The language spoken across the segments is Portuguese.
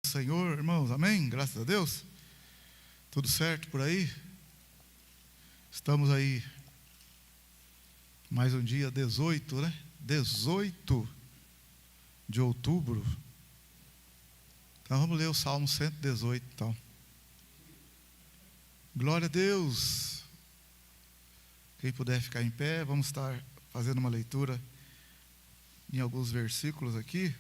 Senhor, irmãos, amém? Graças a Deus. Tudo certo por aí? Estamos aí, mais um dia 18, né? 18 de outubro. Então vamos ler o Salmo 118, então. Glória a Deus. Quem puder ficar em pé, vamos estar fazendo uma leitura em alguns versículos aqui.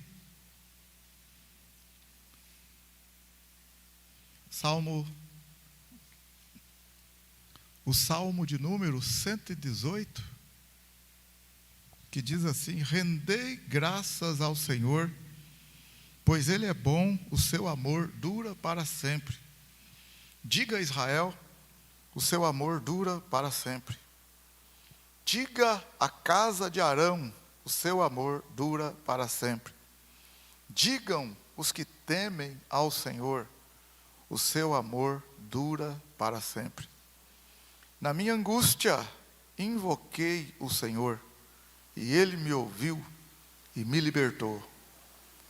O Salmo de número 118, que diz assim: rendei graças ao Senhor, pois Ele é bom, o seu amor dura para sempre. Diga a Israel, o seu amor dura para sempre. Diga à casa de Arão, o seu amor dura para sempre. Digam os que temem ao Senhor, o seu amor dura para sempre. Na minha angústia, invoquei o Senhor, e Ele me ouviu e me libertou.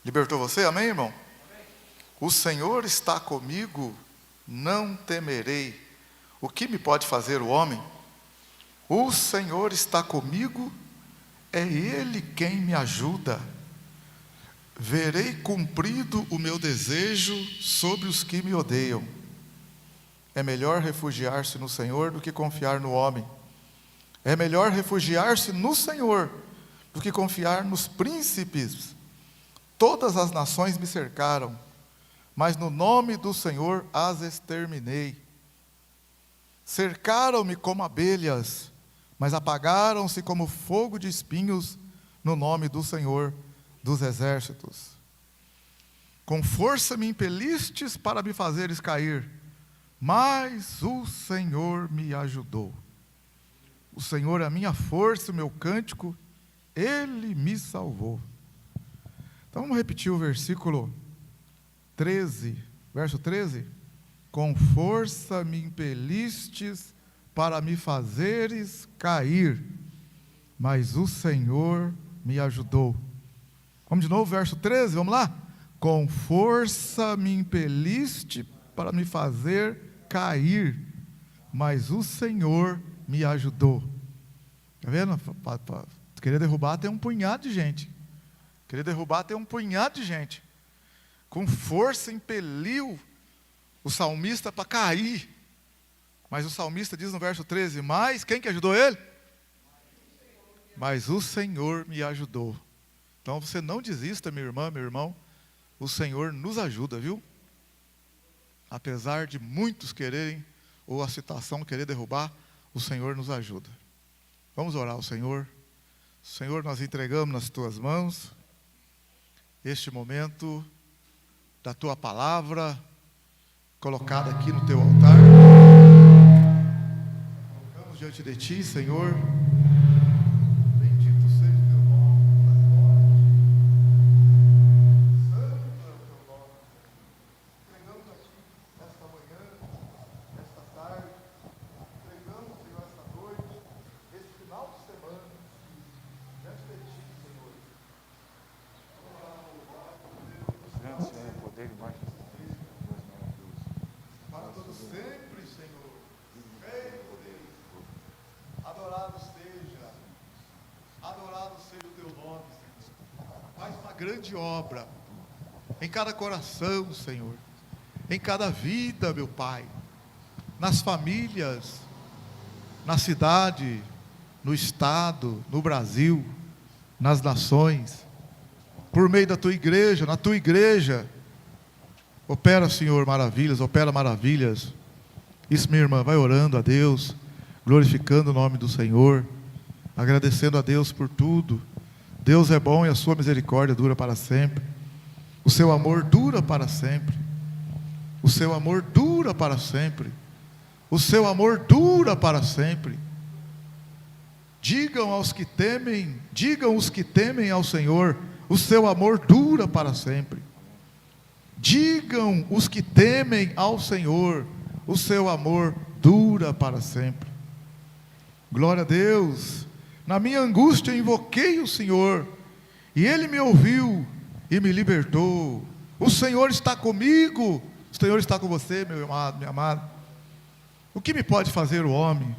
Libertou você? Amém, irmão? Amém. O Senhor está comigo, não temerei. O que me pode fazer o homem? O Senhor está comigo, é Ele quem me ajuda. Verei cumprido o meu desejo sobre os que me odeiam. É melhor refugiar-se no Senhor do que confiar no homem. É melhor refugiar-se no Senhor do que confiar nos príncipes. Todas as nações me cercaram, mas no nome do Senhor as exterminei. Cercaram-me como abelhas, mas apagaram-se como fogo de espinhos no nome do Senhor dos exércitos. Com força me impelistes para me fazeres cair, mas o Senhor me ajudou. O Senhor é a minha força, o meu cântico, Ele me salvou. Então vamos repetir o versículo 13, verso 13. Com força me impelistes para me fazeres cair, mas o Senhor me ajudou. Vamos de novo, verso 13, vamos lá? Com força me impeliste para me fazer cair, mas o Senhor me ajudou. Está vendo? Querer derrubar tem um punhado de gente. Querer derrubar tem um punhado de gente. Com força impeliu o salmista para cair. Mas o salmista diz no verso 13, mas quem que ajudou ele? Mas o Senhor me ajudou. Então você não desista, minha irmã, meu irmão. O Senhor nos ajuda, viu? Apesar de muitos quererem, ou a situação querer derrubar, o Senhor nos ajuda. Vamos orar ao Senhor. Senhor, nós entregamos nas Tuas mãos este momento da Tua palavra, colocada aqui no Teu altar. Colocamos diante de Ti, Senhor. Bendito seja o Teu nome. Santo é o Teu nome. Entregamos a Ti esta manhã, esta tarde. Entregamos, Senhor, esta noite, esse final de semana, diante de Ti, Senhor. Grande Senhor, o poder e majestade. Para todo sempre, Senhor. Rei do poder. Adorado seja o Teu nome, Senhor. Faz uma grande obra em cada coração, Senhor. Em cada vida, meu Pai. Nas famílias, na cidade, no estado, no Brasil, nas nações. Por meio da Tua igreja, na Tua igreja. Opera, Senhor, maravilhas, opera maravilhas. Isso, minha irmã, vai orando a Deus, glorificando o nome do Senhor, agradecendo a Deus por tudo. Deus é bom e a sua misericórdia dura para sempre. O seu amor dura para sempre. O seu amor dura para sempre. O seu amor dura para sempre. Digam os que temem ao Senhor, o seu amor dura para sempre. Digam os que temem ao Senhor, o seu amor dura para sempre. Glória a Deus. Na minha angústia invoquei o Senhor, e Ele me ouviu e me libertou. O Senhor está comigo. O Senhor está com você, meu amado, minha amada. O que me pode fazer o homem?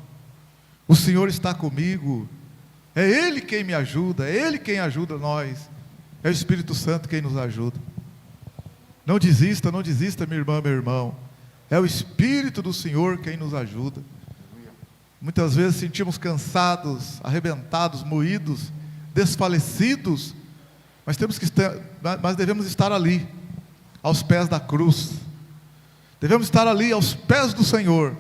O Senhor está comigo. É Ele quem me ajuda, é Ele quem ajuda nós. É o Espírito Santo quem nos ajuda. Não desista, não desista, minha irmã, meu irmão. É o Espírito do Senhor quem nos ajuda. Muitas vezes sentimos cansados, arrebentados, moídos, desfalecidos, mas devemos estar ali, aos pés da cruz. Devemos estar ali, aos pés do Senhor,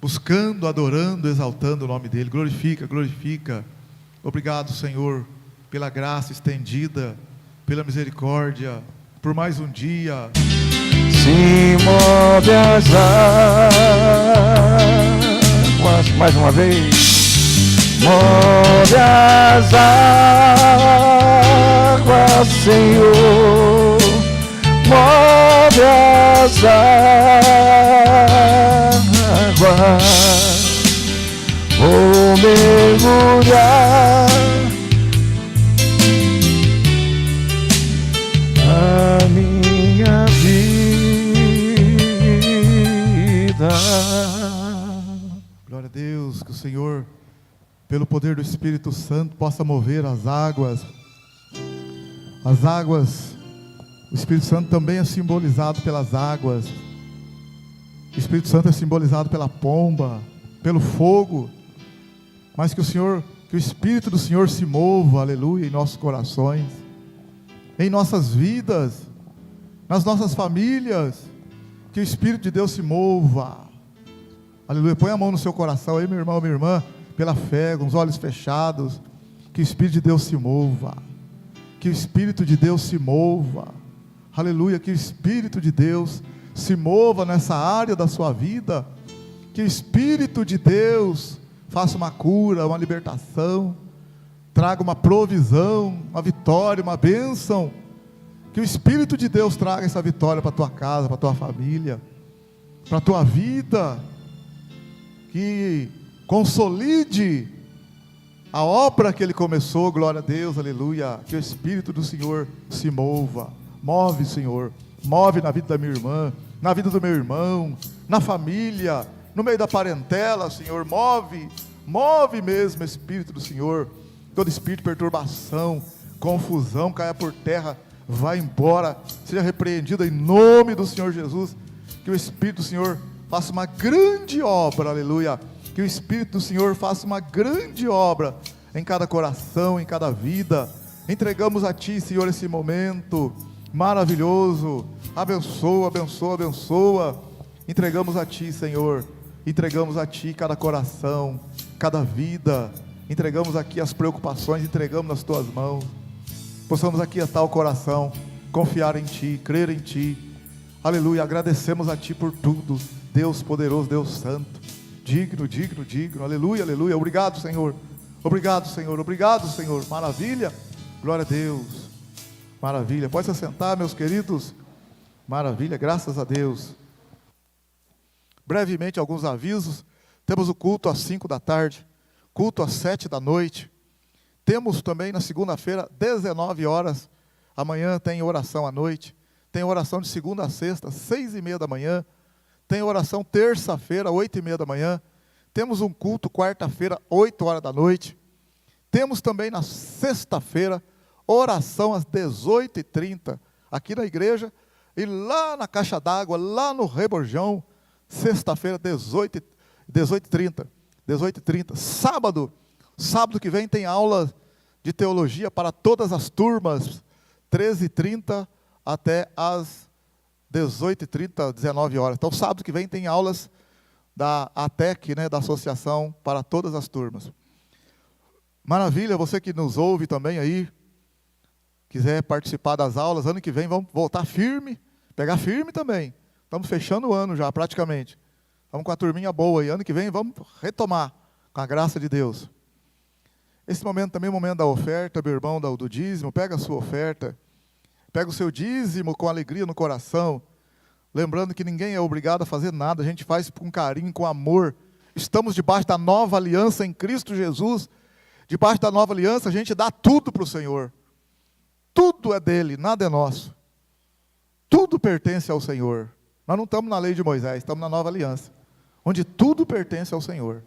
buscando, adorando, exaltando o nome dEle. Glorifica, glorifica. Obrigado, Senhor, pela graça estendida, pela misericórdia, por mais um dia. Se move as águas, mais uma vez. Move as águas, Senhor. Move as águas. Vou mergulhar a minha vida. Glória a Deus, que o Senhor, pelo poder do Espírito Santo, possa mover as águas. As águas, o Espírito Santo também é simbolizado pelas águas. O Espírito Santo é simbolizado pela pomba, pelo fogo. Mas que o Espírito do Senhor se mova, aleluia, em nossos corações, em nossas vidas, nas nossas famílias. Que o Espírito de Deus se mova, aleluia. Põe a mão no seu coração aí, meu irmão, minha irmã, pela fé, com os olhos fechados. Que o Espírito de Deus se mova, que o Espírito de Deus se mova, aleluia. Que o Espírito de Deus se mova nessa área da sua vida. Que o Espírito de Deus faça uma cura, uma libertação, traga uma provisão, uma vitória, uma bênção. Que o Espírito de Deus traga essa vitória para a tua casa, para a tua família, para a tua vida. Que consolide a obra que Ele começou, glória a Deus, aleluia. Que o Espírito do Senhor se mova. Move, Senhor, move na vida da minha irmã, na vida do meu irmão, na família, no meio da parentela, Senhor. Move mesmo, Espírito do Senhor. Todo espírito de perturbação, confusão, caia por terra, vai embora, seja repreendido em nome do Senhor Jesus. Que o Espírito do Senhor faça uma grande obra, aleluia. Que o Espírito do Senhor faça uma grande obra em cada coração, em cada vida. Entregamos a Ti, Senhor, esse momento maravilhoso. Abençoa, abençoa, abençoa. Entregamos a Ti, Senhor. Entregamos a Ti cada coração, cada vida. Entregamos aqui as preocupações, entregamos nas Tuas mãos. Possamos aqui estar o coração, confiar em Ti, crer em Ti. Aleluia, agradecemos a Ti por tudo. Deus poderoso, Deus santo, digno, digno, digno. Aleluia, aleluia. Obrigado, Senhor. Obrigado, Senhor. Obrigado, Senhor. Maravilha. Glória a Deus. Maravilha. Pode se sentar, meus queridos. Maravilha, graças a Deus. Brevemente, alguns avisos. Temos o culto às 5 da tarde, culto às 7 da noite. Temos também na segunda-feira, 19 horas. Amanhã tem oração à noite. Tem oração de segunda a sexta, 6:30 da manhã. Tem oração terça-feira, 8:30 da manhã. Temos um culto quarta-feira, 8 horas da noite. Temos também na sexta-feira, oração às 18:30, aqui na igreja. E lá na Caixa d'Água, lá no Reborjão, sexta-feira, 18:30. Sábado que vem tem aula de teologia para todas as turmas, 13:30 até as 18:30, 19 horas. Então, sábado que vem tem aulas da ATEC, da Associação para todas as turmas. Maravilha, você que nos ouve também aí, quiser participar das aulas, ano que vem vamos voltar firme, pegar firme também. Estamos fechando o ano já, praticamente. Estamos com a turminha boa aí. Ano que vem vamos retomar, com a graça de Deus. Esse momento também é o momento da oferta, meu irmão, do dízimo. Pega a sua oferta. Pega o seu dízimo com alegria no coração. Lembrando que ninguém é obrigado a fazer nada. A gente faz com carinho, com amor. Estamos debaixo da nova aliança em Cristo Jesus. Debaixo da nova aliança a gente dá tudo para o Senhor. Tudo é dele, nada é nosso. tudo pertence ao Senhor. Nós não estamos na lei de Moisés, estamos na nova aliança, onde tudo pertence ao Senhor.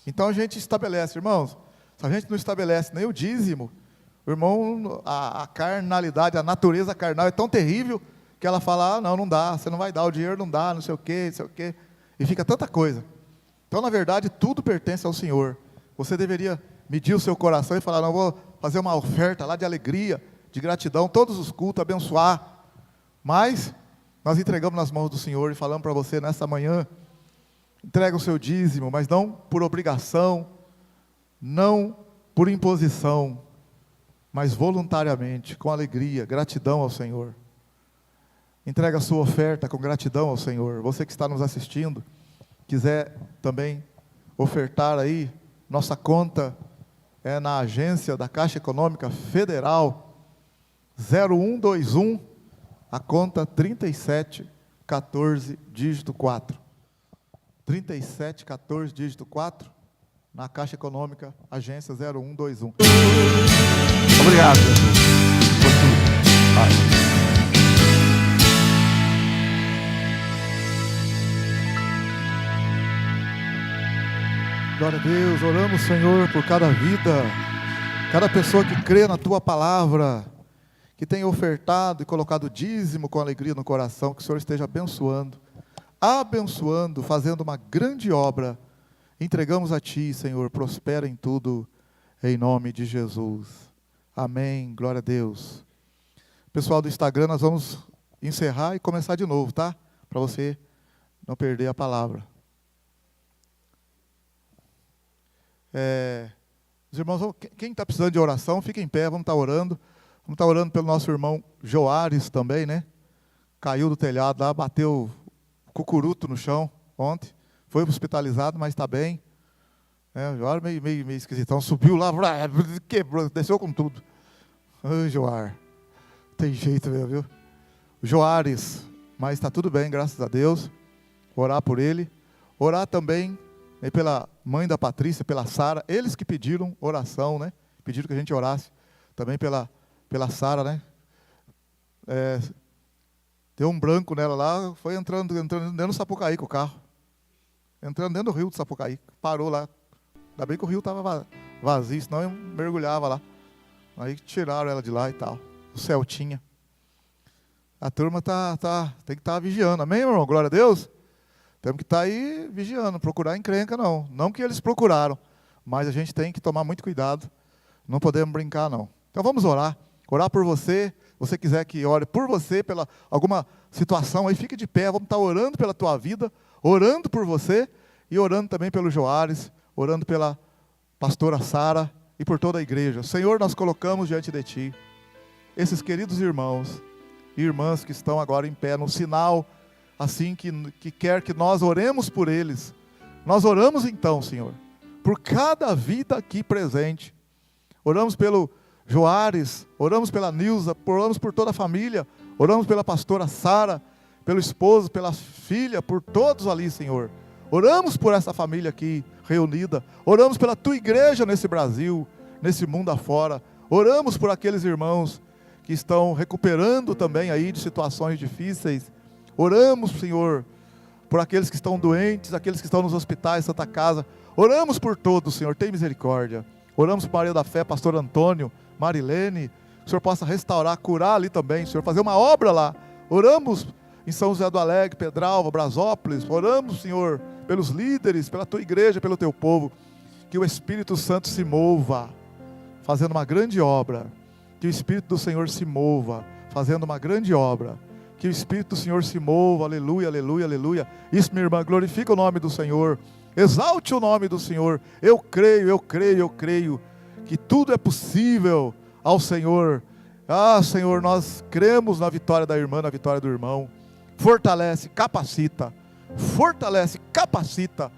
Então a gente estabelece, irmãos, se a gente não estabelece nem o dízimo, o irmão, a carnalidade, a natureza carnal é tão terrível, que ela fala, não dá, você não vai dar, o dinheiro não dá, não sei o quê, e fica tanta coisa. Então, na verdade, tudo pertence ao Senhor. Você deveria medir o seu coração e falar, não, vou fazer uma oferta lá de alegria, de gratidão, todos os cultos, abençoar. Mas, nós entregamos nas mãos do Senhor e falamos para você nessa manhã, entrega o seu dízimo, mas não por obrigação, não por imposição, mas voluntariamente, com alegria, gratidão ao Senhor. Entrega a sua oferta com gratidão ao Senhor. Você que está nos assistindo, quiser também ofertar aí, nossa conta é na agência da Caixa Econômica Federal, 0121, a conta 3714, dígito 4. 3714, dígito 4, na Caixa Econômica, agência 0121. Obrigado, Jesus, por tudo. Pai. Glória a Deus, oramos, Senhor, por cada vida, cada pessoa que crê na Tua palavra, que tem ofertado e colocado dízimo com alegria no coração, que o Senhor esteja abençoando, fazendo uma grande obra. Entregamos a Ti, Senhor, prospera em tudo, em nome de Jesus. Amém, glória a Deus. Pessoal do Instagram, nós vamos encerrar e começar de novo, tá? Para você não perder a palavra. Os irmãos, quem está precisando de oração, fica em pé, vamos estar orando. Vamos estar orando pelo nosso irmão Joares também, né? Caiu do telhado lá, bateu cucuruto no chão ontem. Foi hospitalizado, mas está bem. O Joares meio esquisitão. Subiu lá, quebrou, desceu com tudo. Ai, Joar. Tem jeito mesmo, viu? Joares, mas está tudo bem, graças a Deus. Orar por ele. Orar também pela mãe da Patrícia, pela Sara, eles que pediram oração, né? Pediram que a gente orasse também pela Sara, né? Deu um branco nela lá, foi entrando dentro do Sapucaí com o carro. Entrando dentro do rio do Sapucaí, parou lá. Ainda bem que o rio estava vazio, senão eu mergulhava lá. Aí tiraram ela de lá e tal. O Celtinha. A turma tem que estar vigiando, amém, meu irmão? Glória a Deus. Temos que estar aí vigiando, procurar encrenca não. Não que eles procuraram, mas a gente tem que tomar muito cuidado. Não podemos brincar não. Então vamos orar. Orar por você. Se você quiser que ore por você, pela alguma situação aí, fique de pé. Vamos estar orando pela tua vida, orando por você e orando também pelo Joares, orando pela pastora Sara e por toda a igreja. Senhor, nós colocamos diante de Ti esses queridos irmãos e irmãs que estão agora em pé, no sinal assim que quer que nós oremos por eles. Nós oramos então, Senhor, por cada vida aqui presente. Oramos pelo Joares, oramos pela Nilza, oramos por toda a família, oramos pela pastora Sara, pelo esposo, pela filha, por todos ali, Senhor. Oramos por essa família aqui reunida, oramos pela Tua igreja nesse Brasil, nesse mundo afora. Oramos por aqueles irmãos que estão recuperando também aí de situações difíceis. Oramos, Senhor, por aqueles que estão doentes, aqueles que estão nos hospitais, Santa Casa. Oramos por todos, Senhor, tem misericórdia. Oramos por Maria da Fé, pastor Antônio, Marilene, que o Senhor possa restaurar, curar ali também, Senhor, fazer uma obra lá. Oramos em São José do Alegre, Pedralva, Brasópolis. Oramos, Senhor, pelos líderes, pela Tua igreja, pelo Teu povo. Que o Espírito Santo se mova, fazendo uma grande obra. Que o Espírito do Senhor se mova, fazendo uma grande obra. Que o Espírito do Senhor se mova, aleluia, aleluia, aleluia. Isso, minha irmã, glorifica o nome do Senhor. Exalte o nome do Senhor. Eu creio que tudo é possível ao Senhor. Ah, Senhor, nós cremos na vitória da irmã, na vitória do irmão. Fortalece, capacita. Fortalece, capacita.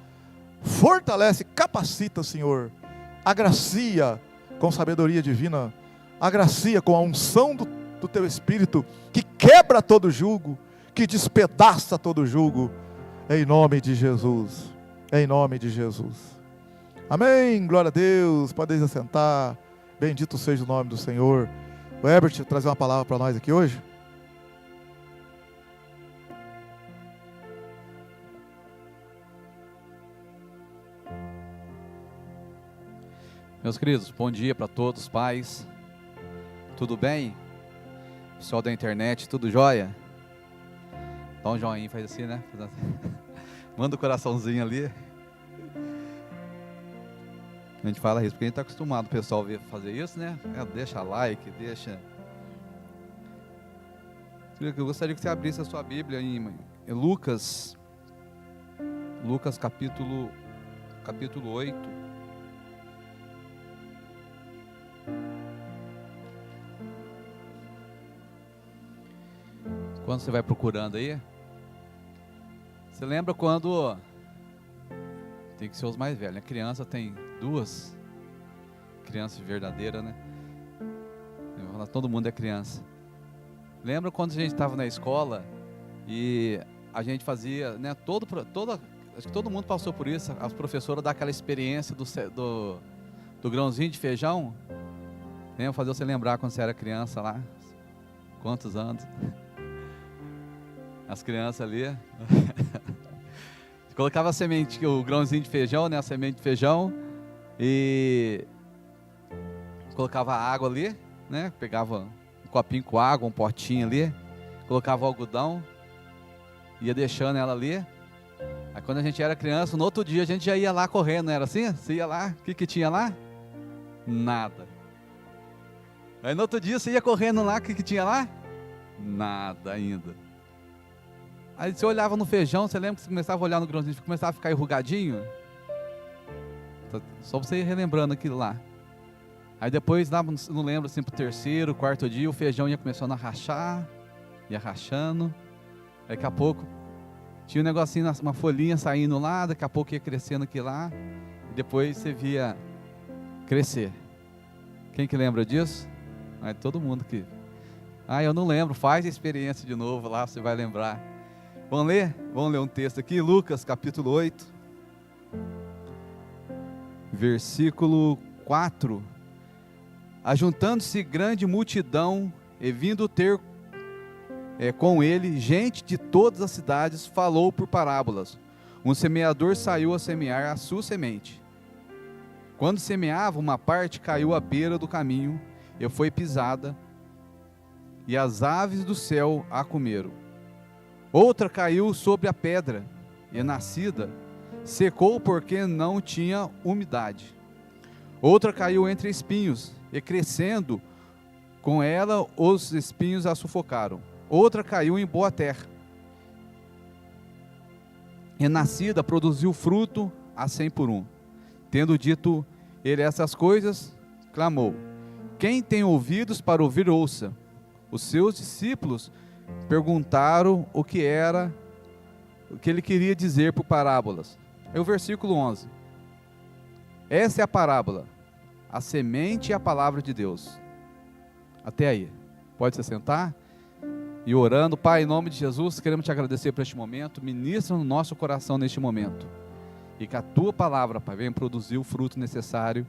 Fortalece, capacita, Senhor. Agracia com sabedoria divina. Agracia com a unção do Teu Espírito, que quebra todo jugo, que despedaça todo jugo, em nome de Jesus, em nome de Jesus, amém, glória a Deus. Podem assentar, bendito seja o nome do Senhor. O Herbert trazer uma palavra para nós aqui hoje. Meus queridos, bom dia para todos, pais. Tudo bem? Pessoal da internet, tudo jóia? Dá um joinha, faz assim, né? Manda o coraçãozinho ali. A gente fala isso porque a gente está acostumado o pessoal ver fazer isso, né? Deixa like, deixa... Eu gostaria que você abrisse a sua Bíblia em Lucas capítulo 8. Quando você vai procurando aí, você lembra quando, tem que ser os mais velhos, né? Criança tem duas, criança verdadeira, né? Todo mundo é criança. Lembra quando a gente estava na escola e a gente fazia, né? Acho que todo mundo passou por isso. As professoras dão aquela experiência do grãozinho de feijão. Lembra? Fazer você lembrar quando você era criança lá. Quantos anos? As crianças ali. Colocava a semente, o grãozinho de feijão, né? A semente de feijão. E colocava água ali, né? Pegava um copinho com água, um potinho ali. Colocava o algodão. Ia deixando ela ali. Aí quando a gente era criança, no outro dia a gente já ia lá correndo, não era assim? Você ia lá, o que tinha lá? Nada. Aí no outro dia você ia correndo lá, o que tinha lá? Nada ainda. Aí você olhava no feijão, você lembra que você começava a olhar no grãozinho, começava a ficar enrugadinho? Só você ir relembrando aquilo lá. Aí depois, não lembro assim, pro terceiro, quarto dia, o feijão ia começando a rachar, ia rachando. Daqui a pouco tinha um negocinho, uma folhinha saindo lá, daqui a pouco ia crescendo aqui lá, e depois você via crescer. Quem que lembra disso? Todo mundo que... eu não lembro, faz a experiência de novo lá, você vai lembrar. Vamos ler? Vamos ler um texto aqui, Lucas capítulo 8, versículo 4. Ajuntando-se grande multidão, e vindo ter com ele gente de todas as cidades, falou por parábolas. Um semeador saiu a semear a sua semente. Quando semeava, uma parte caiu à beira do caminho, e foi pisada, e as aves do céu a comeram. Outra caiu sobre a pedra, e nascida, secou porque não tinha umidade. Outra caiu entre espinhos, e crescendo, com ela os espinhos a sufocaram. Outra caiu em boa terra, e nascida produziu fruto a 100 por 1. Tendo dito ele essas coisas, clamou: quem tem ouvidos para ouvir, ouça. Os seus discípulos perguntaram o que ele queria dizer por parábolas. É o versículo 11. Essa é a parábola, a semente e a palavra de Deus. Até aí. Pode se sentar. E orando, Pai, em nome de Jesus, queremos te agradecer por este momento. Ministra no nosso coração neste momento. E que a tua palavra, Pai, venha produzir o fruto necessário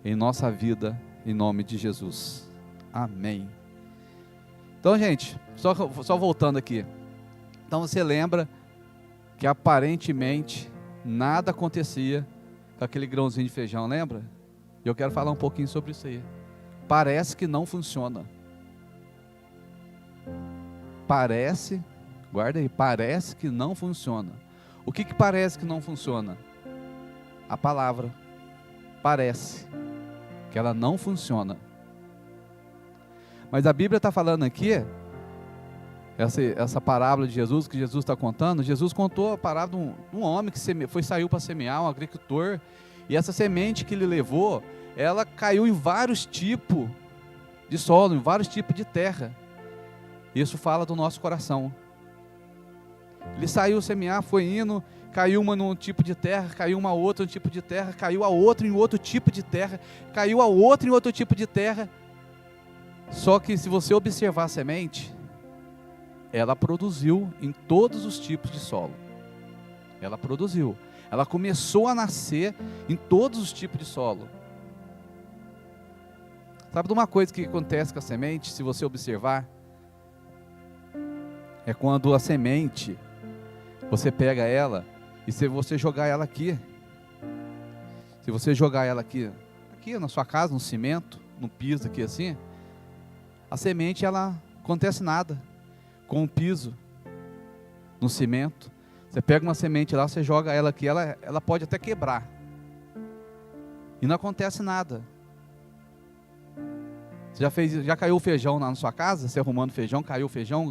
em nossa vida, em nome de Jesus. Amém. Então, gente, só voltando aqui. Então você lembra que aparentemente nada acontecia com aquele grãozinho de feijão, lembra? E eu quero falar um pouquinho sobre isso aí. Parece que não funciona. Guarda aí, parece que não funciona. O que parece que não funciona? A palavra. Parece que ela não funciona. Mas a Bíblia está falando aqui, essa parábola de Jesus, que Jesus está contando. Jesus contou a parábola de um homem que saiu para semear, um agricultor, e essa semente que ele levou, ela caiu em vários tipos de solo, em vários tipos de terra. Isso fala do nosso coração. Ele saiu semear, foi indo, caiu uma num tipo de terra, caiu uma outra em um tipo de terra, caiu a outra em outro tipo de terra, caiu a outra em outro tipo de terra. Só que se você observar a semente, ela produziu em todos os tipos de solo. Ela produziu. Ela começou a nascer em todos os tipos de solo. Sabe de uma coisa que acontece com a semente, se você observar? É quando a semente, você pega ela, e se você jogar ela aqui, aqui na sua casa, no cimento, no piso aqui assim, a semente, ela acontece nada com o piso, no cimento. Você pega uma semente lá, você joga ela aqui, ela pode até quebrar. E não acontece nada. Você já caiu o feijão lá na sua casa? Você arrumando feijão, caiu o feijão,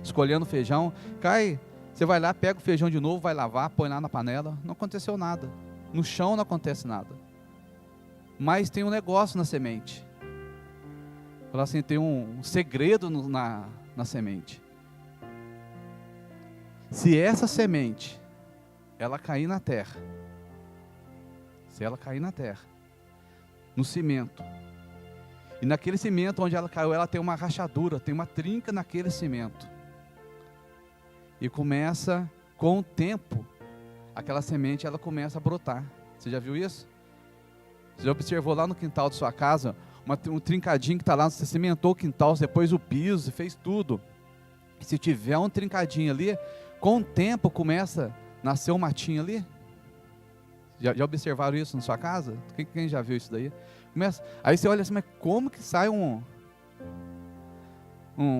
escolhendo feijão, cai, você vai lá, pega o feijão de novo, vai lavar, põe lá na panela, não aconteceu nada. No chão não acontece nada. Mas tem um negócio na semente. Fala assim, tem um segredo na semente. Se essa semente, ela cair na terra, se ela cair na terra, no cimento, e naquele cimento onde ela caiu, ela tem uma rachadura, tem uma trinca naquele cimento, e começa, com o tempo, aquela semente, ela começa a brotar. Você já viu isso? Você já observou lá no quintal de sua casa, um trincadinho que está lá, você cimentou o quintal, você pôs o piso, você fez tudo. E se tiver um trincadinho ali, com o tempo começa a nascer um matinho ali. Já observaram isso na sua casa? Quem já viu isso daí? Aí você olha assim, mas como que sai um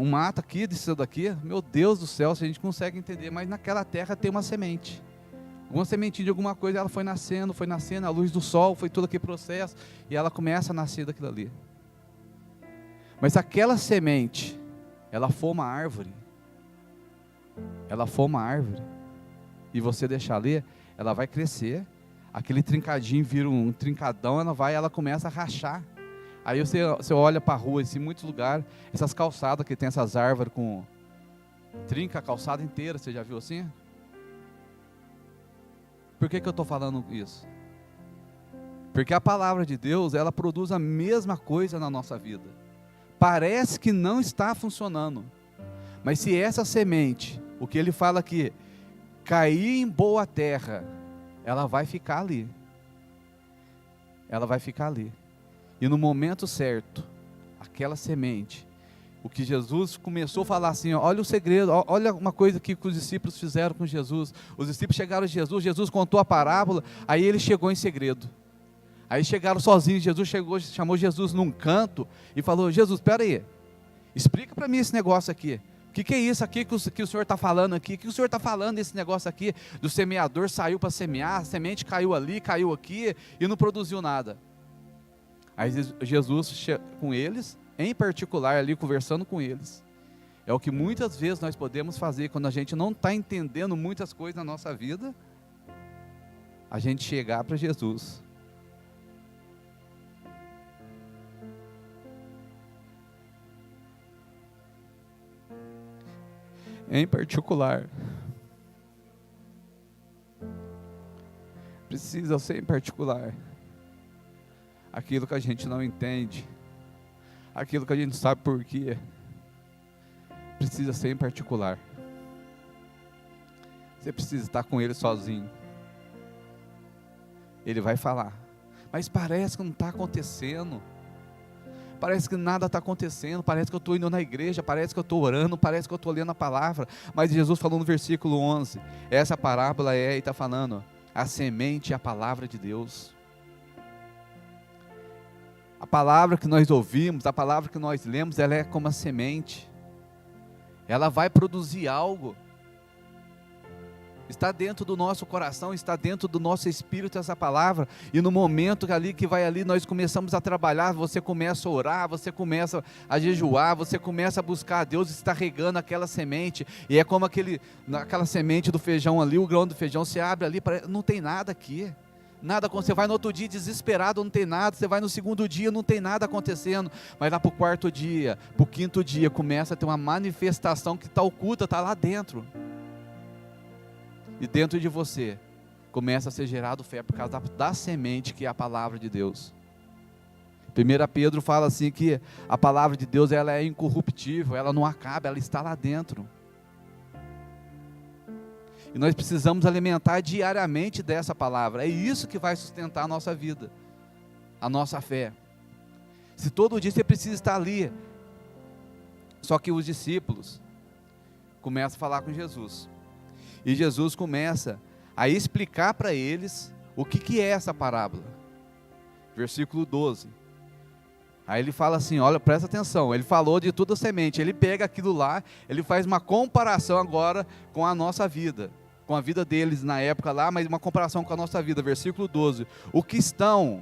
mato aqui, disso daqui? Meu Deus do céu, se a gente consegue entender, mas naquela terra tem uma semente. Uma sementinha de alguma coisa, ela foi nascendo, a luz do sol, foi todo aquele processo, e ela começa a nascer daquilo ali. Mas se aquela semente, ela for uma árvore, e você deixar ali, ela vai crescer, aquele trincadinho vira um trincadão, ela começa a rachar. Aí você olha para a rua, em muitos lugares, essas calçadas que tem essas árvores com trinca a calçada inteira, você já viu assim? Por que eu estou falando isso? Porque a palavra de Deus, ela produz a mesma coisa na nossa vida. Parece que não está funcionando, mas se essa semente, o que ele fala aqui, cair em boa terra, ela vai ficar ali. Ela vai ficar ali. E no momento certo, aquela semente, o que Jesus começou a falar assim, olha o segredo, olha uma coisa que os discípulos fizeram com Jesus. Os discípulos chegaram a Jesus contou a parábola, aí ele chegou em segredo. Aí chegaram sozinhos, chamou Jesus num canto e falou, Jesus, espera aí, explica para mim esse negócio aqui. O que é isso aqui que o senhor está falando aqui? O que o senhor está falando desse negócio aqui? Do semeador saiu para semear, a semente caiu ali, caiu aqui e não produziu nada. Aí Jesus com eles, em particular ali conversando com eles, é o que muitas vezes nós podemos fazer quando a gente não está entendendo muitas coisas na nossa vida, a gente chegar para Jesus. Em particular, precisa ser em particular, aquilo que a gente não entende, aquilo que a gente sabe por quê, precisa ser em particular. Você precisa estar com ele sozinho. Ele vai falar, mas parece que não está acontecendo. Parece que nada está acontecendo, parece que eu estou indo na igreja, parece que eu estou orando, parece que eu estou lendo a palavra. Mas Jesus falou no versículo 11, essa parábola e está falando, a semente é a palavra de Deus. A palavra que nós ouvimos, a palavra que nós lemos, ela é como a semente. Ela vai produzir algo. Está dentro do nosso coração, está dentro do nosso espírito essa palavra, e no momento que vai ali, nós começamos a trabalhar, você começa a orar, você começa a jejuar, você começa a buscar a Deus, está regando aquela semente, e é como aquela semente do feijão ali, o grão do feijão, você abre ali, não tem nada aqui, nada, você vai no outro dia desesperado, não tem nada, você vai no segundo dia, não tem nada acontecendo, mas lá para o quarto dia, para o quinto dia, começa a ter uma manifestação que está oculta, está lá dentro. E dentro de você, começa a ser gerado fé por causa da semente que é a palavra de Deus. 1 Pedro fala assim que a palavra de Deus ela é incorruptível, ela não acaba, ela está lá dentro. E nós precisamos alimentar diariamente dessa palavra, é isso que vai sustentar a nossa vida, a nossa fé. Se todo dia você precisa estar ali, só que os discípulos começam a falar com Jesus. E Jesus começa a explicar para eles o que é essa parábola. versículo 12. Aí ele fala assim, olha, presta atenção, ele falou de toda semente, ele pega aquilo lá, ele faz uma comparação agora com a nossa vida, com a vida deles na época lá, mas uma comparação com a nossa vida, versículo 12. O que estão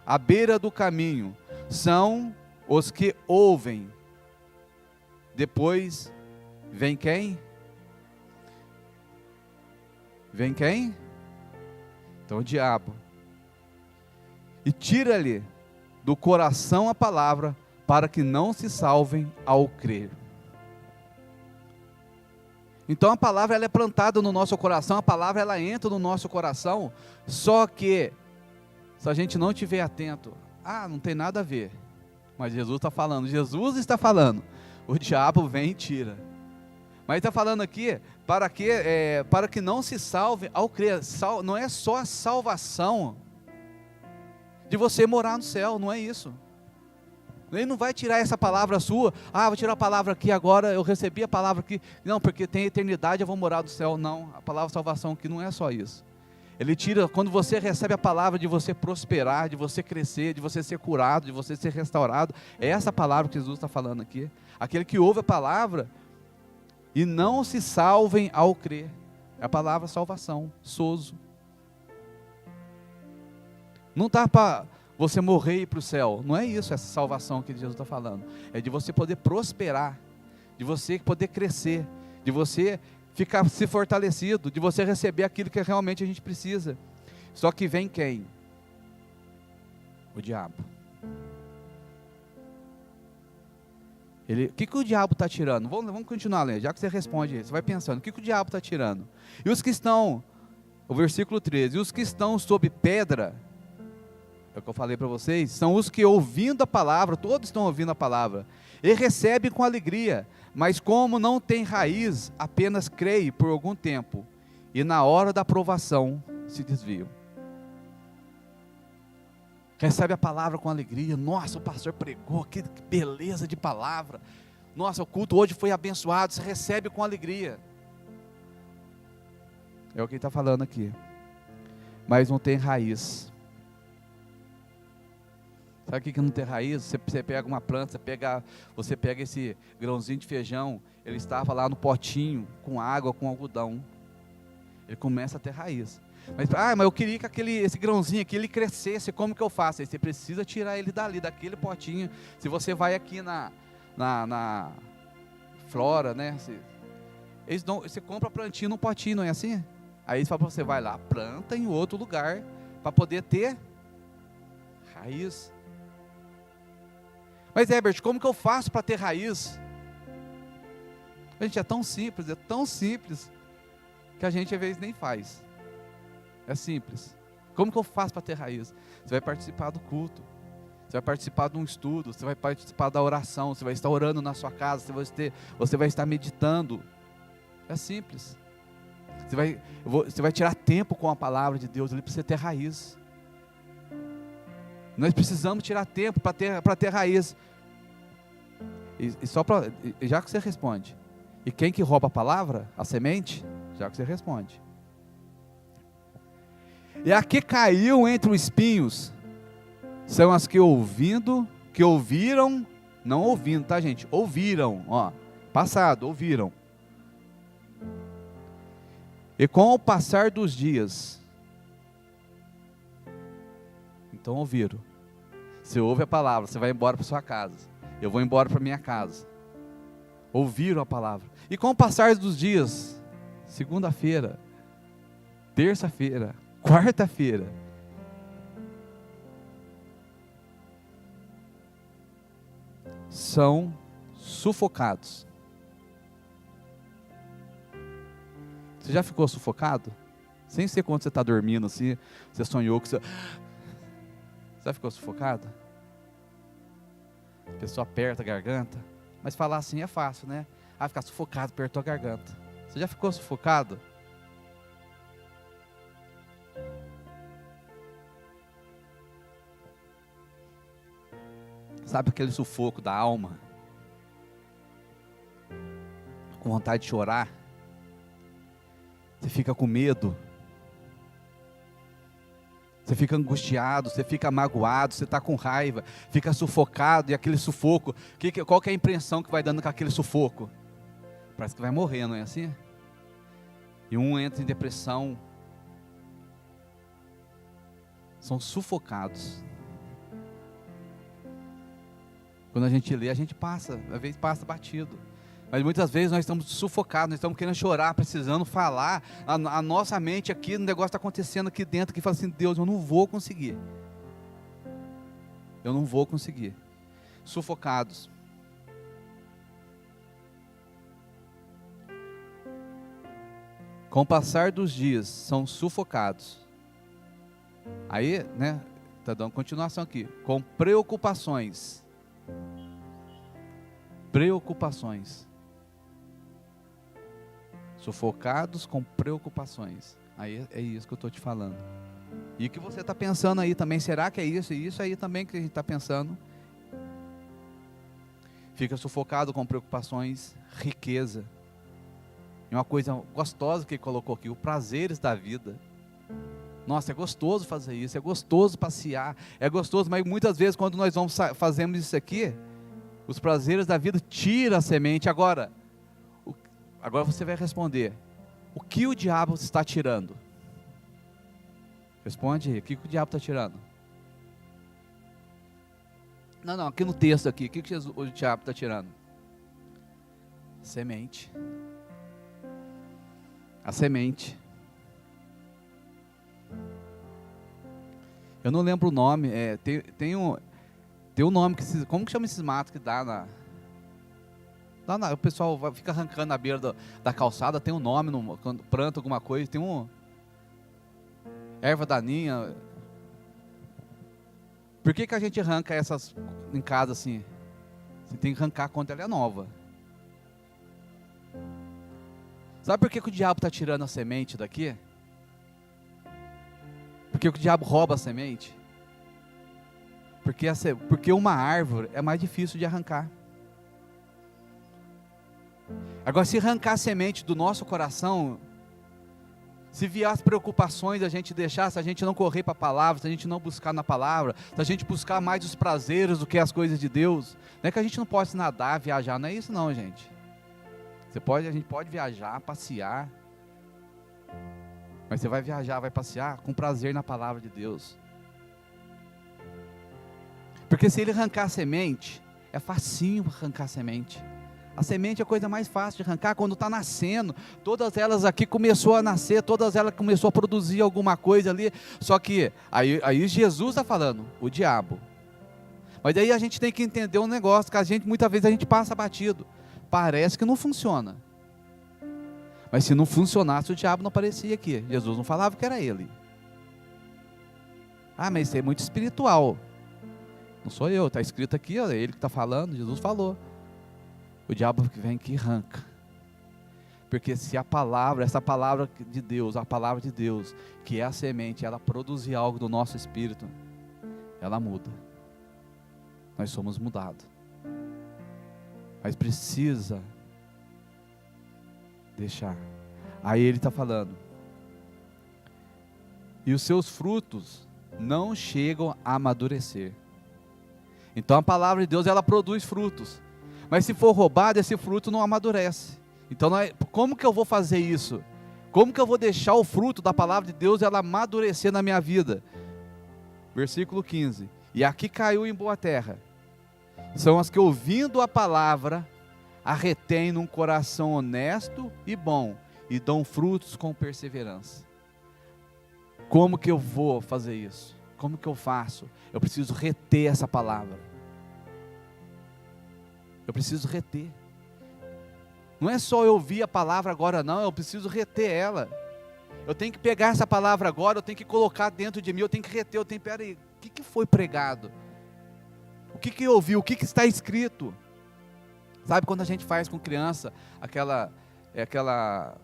à beira do caminho são os que ouvem. Depois vem quem? Vem quem? Então o diabo. E tira-lhe do coração a palavra, para que não se salvem ao crer. Então a palavra ela é plantada no nosso coração, a palavra ela entra no nosso coração, só que se a gente não estiver atento, não tem nada a ver, mas Jesus está falando, o diabo vem e tira. Mas está falando aqui, para que não se salve ao crer. Não é só a salvação de você morar no céu, não é isso. Ele não vai tirar essa palavra sua, vou tirar a palavra aqui agora, eu recebi a palavra aqui, não, porque tem eternidade, eu vou morar no céu. Não, a palavra salvação aqui não é só isso. Ele tira, quando você recebe a palavra de você prosperar, de você crescer, de você ser curado, de você ser restaurado, é essa palavra que Jesus está falando aqui. Aquele que ouve a palavra e não se salvem ao crer, é a palavra salvação, sozo. Não está para você morrer e ir para o céu, não é isso, essa salvação que Jesus está falando, é de você poder prosperar, de você poder crescer, de você ficar se fortalecido, de você receber aquilo que realmente a gente precisa. Só que vem quem? O diabo. O que o diabo está tirando? Vamos continuar lendo, já que você responde isso, você vai pensando, o que o diabo está tirando? E os que estão, o versículo 13, e os que estão sob pedra, é o que eu falei para vocês, são os que ouvindo a palavra, todos estão ouvindo a palavra, e recebem com alegria, mas como não tem raiz, apenas creem por algum tempo, e na hora da provação se desviam. Recebe a palavra com alegria, nossa, o pastor pregou, que beleza de palavra, nossa, o culto hoje foi abençoado, você recebe com alegria. É o que ele está falando aqui, mas não tem raiz. Sabe o que não tem raiz? Você pega uma planta, você pega esse grãozinho de feijão, ele estava lá no potinho, com água, com algodão. Ele começa a ter raiz. Mas eu queria que esse grãozinho aqui, ele crescesse, como que eu faço? Aí você precisa tirar ele daquele potinho. Se você vai aqui na Flora, né? Você compra plantinha num potinho, não é assim? Aí você vai lá, planta em outro lugar, para poder ter raiz. Mas Herbert, como que eu faço para ter raiz? Gente, é tão simples, que a gente às vezes nem faz. É simples. Como que eu faço para ter raiz? Você vai participar do culto, você vai participar de um estudo, você vai participar da oração, você vai estar orando na sua casa, você vai estar meditando. É simples. Você vai tirar tempo com a palavra de Deus, ele precisa ter raiz. Nós precisamos tirar tempo para ter raiz. Já que você responde. E quem que rouba a palavra? A semente? Já que você responde. E a que caiu entre os espinhos são as que ouviram, não ouvindo, tá gente? Ouviram, passado, ouviram. E com o passar dos dias, então ouviram. Você ouve a palavra, você vai embora para sua casa. Eu vou embora para minha casa. Ouviram a palavra. E com o passar dos dias, segunda-feira, terça-feira, quarta-feira, são sufocados. Você já ficou sufocado? Sem ser quando você está dormindo assim, você sonhou que você já ficou sufocado? A pessoa aperta a garganta, mas falar assim é fácil, né? Ficar sufocado, apertou a garganta. Você já ficou sufocado? Sabe aquele sufoco da alma? Com vontade de chorar? Você fica com medo? Você fica angustiado, você fica magoado, você está com raiva, fica sufocado, e aquele sufoco, qual que é a impressão que vai dando com aquele sufoco? Parece que vai morrer, não é assim? E um entra em depressão, são sufocados. Quando a gente lê, a gente passa, às vezes passa batido. Mas muitas vezes nós estamos sufocados, nós estamos querendo chorar, precisando falar. A nossa mente aqui, o negócio está acontecendo aqui dentro, que fala assim, Deus, eu não vou conseguir. Eu não vou conseguir. Sufocados. Com o passar dos dias, são sufocados. Aí, né, está dando continuação aqui. Com preocupações. Preocupações. Sufocados com preocupações. Aí é isso que eu estou te falando. E o que você está pensando aí também, será que é isso? E isso aí também que a gente está pensando. Fica sufocado com preocupações, riqueza. E uma coisa gostosa que ele colocou aqui, os prazeres da vida. Nossa, é gostoso fazer isso, é gostoso passear, é gostoso, mas muitas vezes quando nós fazemos isso aqui, os prazeres da vida tiram a semente. Agora você vai responder, o que o diabo está tirando? Responde aí, o que o diabo está tirando? Não, aqui no texto aqui, o que o diabo está tirando? Semente. A semente. Eu não lembro o nome, tem um nome, como que chama esses matos que dá o pessoal fica arrancando na beira da calçada, tem um nome, quando planta alguma coisa, tem erva daninha. Por que a gente arranca essas em casa assim? Você tem que arrancar quando ela é nova. Sabe por que o diabo está tirando a semente daqui? Porque o diabo rouba a semente? Porque uma árvore é mais difícil de arrancar. Agora, se arrancar a semente do nosso coração, se vier as preocupações, a gente deixar, se a gente não correr para a palavra, se a gente não buscar na palavra, se a gente buscar mais os prazeres do que as coisas de Deus, não é que a gente não pode nadar, viajar, não é isso não, gente. A gente pode viajar, passear, mas você vai viajar, vai passear com prazer na palavra de Deus. Porque se ele arrancar a semente, é facinho arrancar a semente. A semente é a coisa mais fácil de arrancar quando está nascendo. Todas elas aqui começou a nascer, todas elas começou a produzir alguma coisa ali. Só que aí Jesus está falando, o diabo. Mas daí a gente tem que entender um negócio, que muitas vezes a gente passa batido. Parece que não funciona. Mas se não funcionasse, o diabo não aparecia aqui. Jesus não falava que era ele. Ah, mas isso é muito espiritual. Não sou eu, está escrito aqui, é ele que está falando, Jesus falou. O diabo que vem aqui arranca. Porque se essa palavra de Deus, a palavra de Deus, que é a semente, ela produzir algo do nosso espírito, ela muda. Nós somos mudados. Mas precisa deixar. Aí ele está falando. E os seus frutos não chegam a amadurecer. Então a palavra de Deus, ela produz frutos. Mas se for roubado, esse fruto não amadurece. Então como que eu vou fazer isso? Como que eu vou deixar o fruto da palavra de Deus ela amadurecer na minha vida? Versículo 15. E aqui caiu em boa terra. São as que ouvindo a palavra, a retêm num coração honesto e bom, e dão frutos com perseverança. Como que eu vou fazer isso? Como que eu faço? Eu preciso reter essa palavra. Eu preciso reter. Não é só eu ouvir a palavra agora não, eu preciso reter ela. Eu tenho que pegar essa palavra agora, eu tenho que colocar dentro de mim, eu tenho que reter, peraí, o que foi pregado? O que eu ouvi? O que está escrito? Sabe quando a gente faz com criança aquela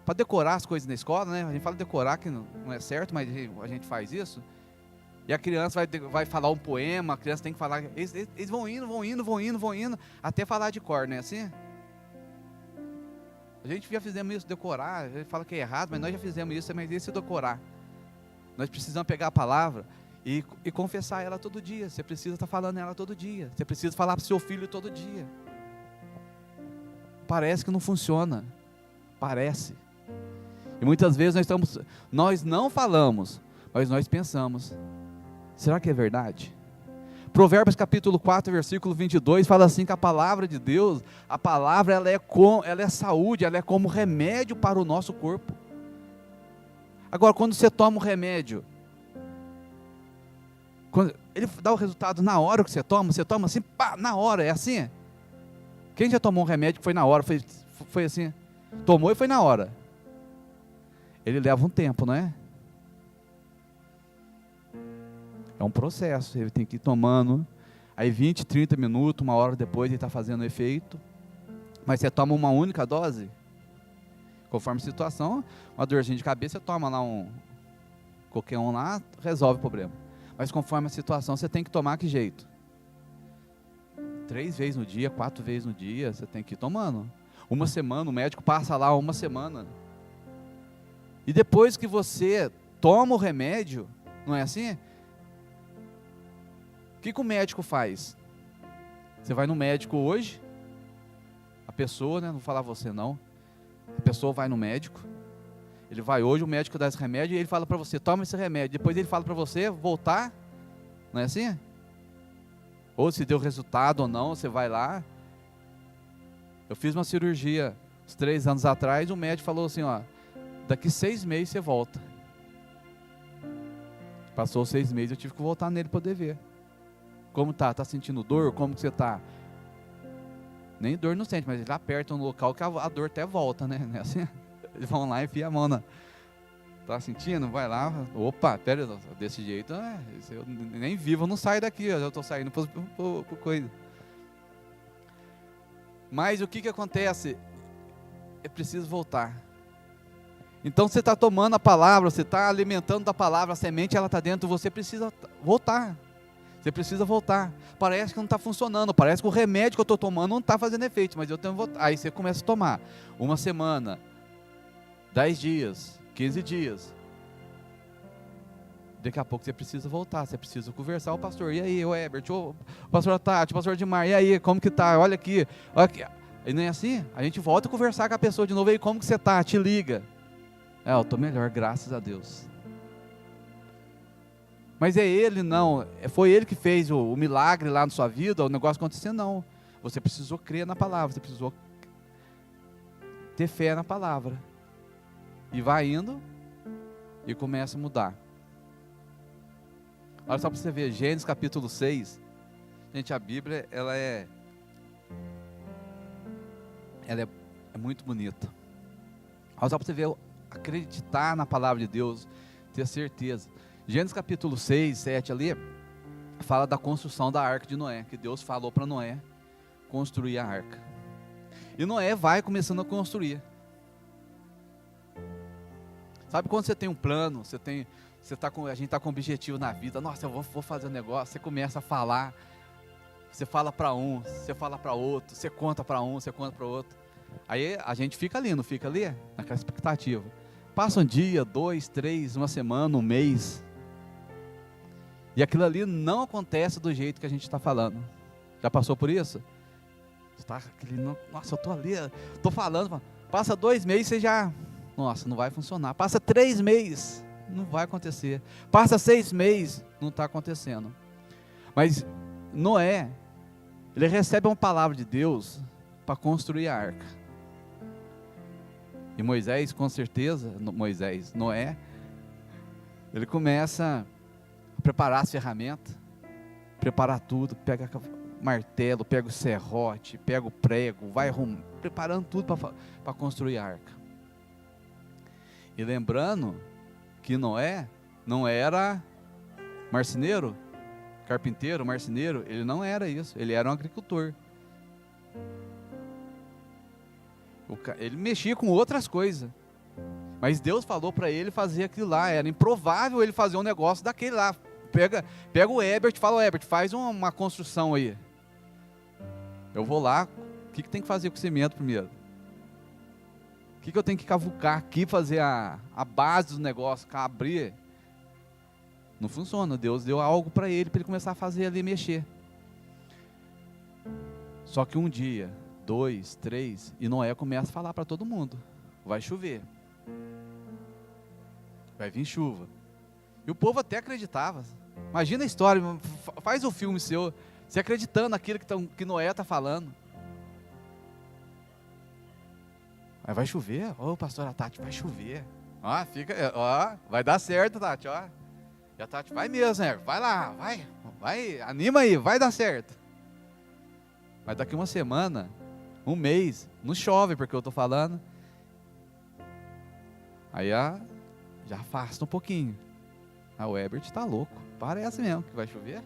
para decorar as coisas na escola, né? A gente fala decorar que não é certo, mas a gente faz isso. E a criança vai falar um poema, a criança tem que falar, eles vão indo, até falar de cor, não é assim? A gente já fizemos isso, decorar, a gente fala que é errado, mas nós já fizemos isso, mas isso é decorar. Nós precisamos pegar a palavra E confessar ela todo dia. Você precisa estar falando ela todo dia. Você precisa falar para o seu filho todo dia. Parece que não funciona. Parece. E muitas vezes nós não falamos, mas nós pensamos. Será que é verdade? Provérbios capítulo 4, versículo 22, fala assim que a palavra de Deus, a palavra ela é saúde, ela é como remédio para o nosso corpo. Agora, quando você toma um remédio, quando ele dá o resultado na hora que você toma assim, pá, na hora, é assim? Quem já tomou um remédio que foi na hora, foi assim, tomou e foi na hora? Ele leva um tempo, não é? É um processo, ele tem que ir tomando, aí 20, 30 minutos, 1 hora depois ele está fazendo efeito, mas você toma uma única dose, conforme a situação, uma dorzinha de cabeça, você toma lá qualquer um lá, resolve o problema, mas conforme a situação, você tem que tomar que jeito? 3 vezes no dia, 4 vezes no dia, você tem que ir tomando, 1 semana, o médico passa lá 1 semana, e depois que você toma o remédio, não é assim? O que o médico faz? Você vai no médico hoje, a pessoa, né, não vou falar você não, a pessoa vai no médico, ele vai hoje, o médico dá esse remédio e ele fala para você, toma esse remédio, depois ele fala para você voltar, não é assim? Ou se deu resultado ou não, você vai lá. Eu fiz uma cirurgia uns 3 anos atrás, o médico falou assim, ó, daqui 6 meses você volta. Passou 6 meses, eu tive que voltar nele para poder ver. Como tá? Tá sentindo dor? Como que você tá? Nem dor não sente, mas ele aperta no local que a dor até volta, né? Assim, eles vão lá e enfiam a mão na... Tá sentindo? Vai lá. Opa, pera, desse jeito, eu nem vivo, eu não saio daqui, eu já estou saindo por coisa. Mas o que acontece? É preciso voltar. Então você está tomando a palavra, você está alimentando da palavra, a semente ela está dentro, você precisa voltar. Você precisa voltar. Parece que não está funcionando, parece que o remédio que eu estou tomando não está fazendo efeito, mas eu tenho que voltar. Aí você começa a tomar 1 semana, 10 dias, 15 dias. Daqui a pouco você precisa voltar, você precisa conversar com o pastor. E aí, o Herbert, o pastor Tati, o pastor Edmar, e aí, como que tá? Olha aqui, olha aqui. E não é assim? A gente volta a conversar com a pessoa de novo. E aí, como que você tá? Te liga. Eu estou melhor, graças a Deus. Mas é ele não, foi ele que fez o milagre lá na sua vida, o negócio acontecer, não. Você precisou crer na palavra, você precisou ter fé na palavra. E vai indo e começa a mudar. Olha só para você ver, Gênesis capítulo 6. Gente, a Bíblia, ela é muito bonita. Olha só para você ver, acreditar na palavra de Deus, ter certeza. Gênesis capítulo 6, 7 ali, fala da construção da arca de Noé, que Deus falou para Noé construir a arca. E Noé vai começando a construir. Sabe quando você tem um plano, a gente está com um objetivo na vida, nossa, eu vou fazer um negócio, você começa a falar, você fala para um, você fala para outro, você conta para um, você conta para outro. Aí a gente fica ali, não fica ali? Naquela expectativa. Passa um dia, 2, 3, 1 semana, 1 mês. E aquilo ali não acontece do jeito que a gente está falando. Já passou por isso? Nossa, eu estou ali, estou falando. Passa 2 meses, você já... Nossa, não vai funcionar. Passa 3 meses, não vai acontecer. Passa 6 meses, não está acontecendo. Mas Noé, ele recebe uma palavra de Deus para construir a arca. E Moisés, com certeza, Noé, ele começa a preparar as ferramentas, preparar tudo, pega o martelo, pega o serrote, pega o prego, vai preparando tudo para construir a arca. E lembrando que Noé não era marceneiro, carpinteiro, marceneiro, ele não era isso, ele era um agricultor. Ele mexia com outras coisas, mas Deus falou para ele fazer aquilo lá, era improvável ele fazer um negócio daquele lá. Pega o Herbert e fala, Herbert, faz uma construção aí. Eu vou lá, o que tem que fazer com o cimento primeiro? O que eu tenho que cavucar aqui, fazer a base do negócio, abrir? Não funciona. Deus deu algo para ele começar a fazer ali, mexer. Só que um dia, 2, 3, e Noé começa a falar para todo mundo: vai chover, vai vir chuva. E o povo até acreditava. Imagina a história, faz o filme seu, você acreditando naquilo que Noé está falando. Aí vai chover, pastora Tati, vai chover. Vai dar certo, Tati, E a Tati, vai mesmo, né? Vai lá, vai, anima aí, vai dar certo. Mas daqui uma semana, um mês, não chove porque eu estou falando. Aí já afasta um pouquinho. O Herbert está louco, parece mesmo que vai chover.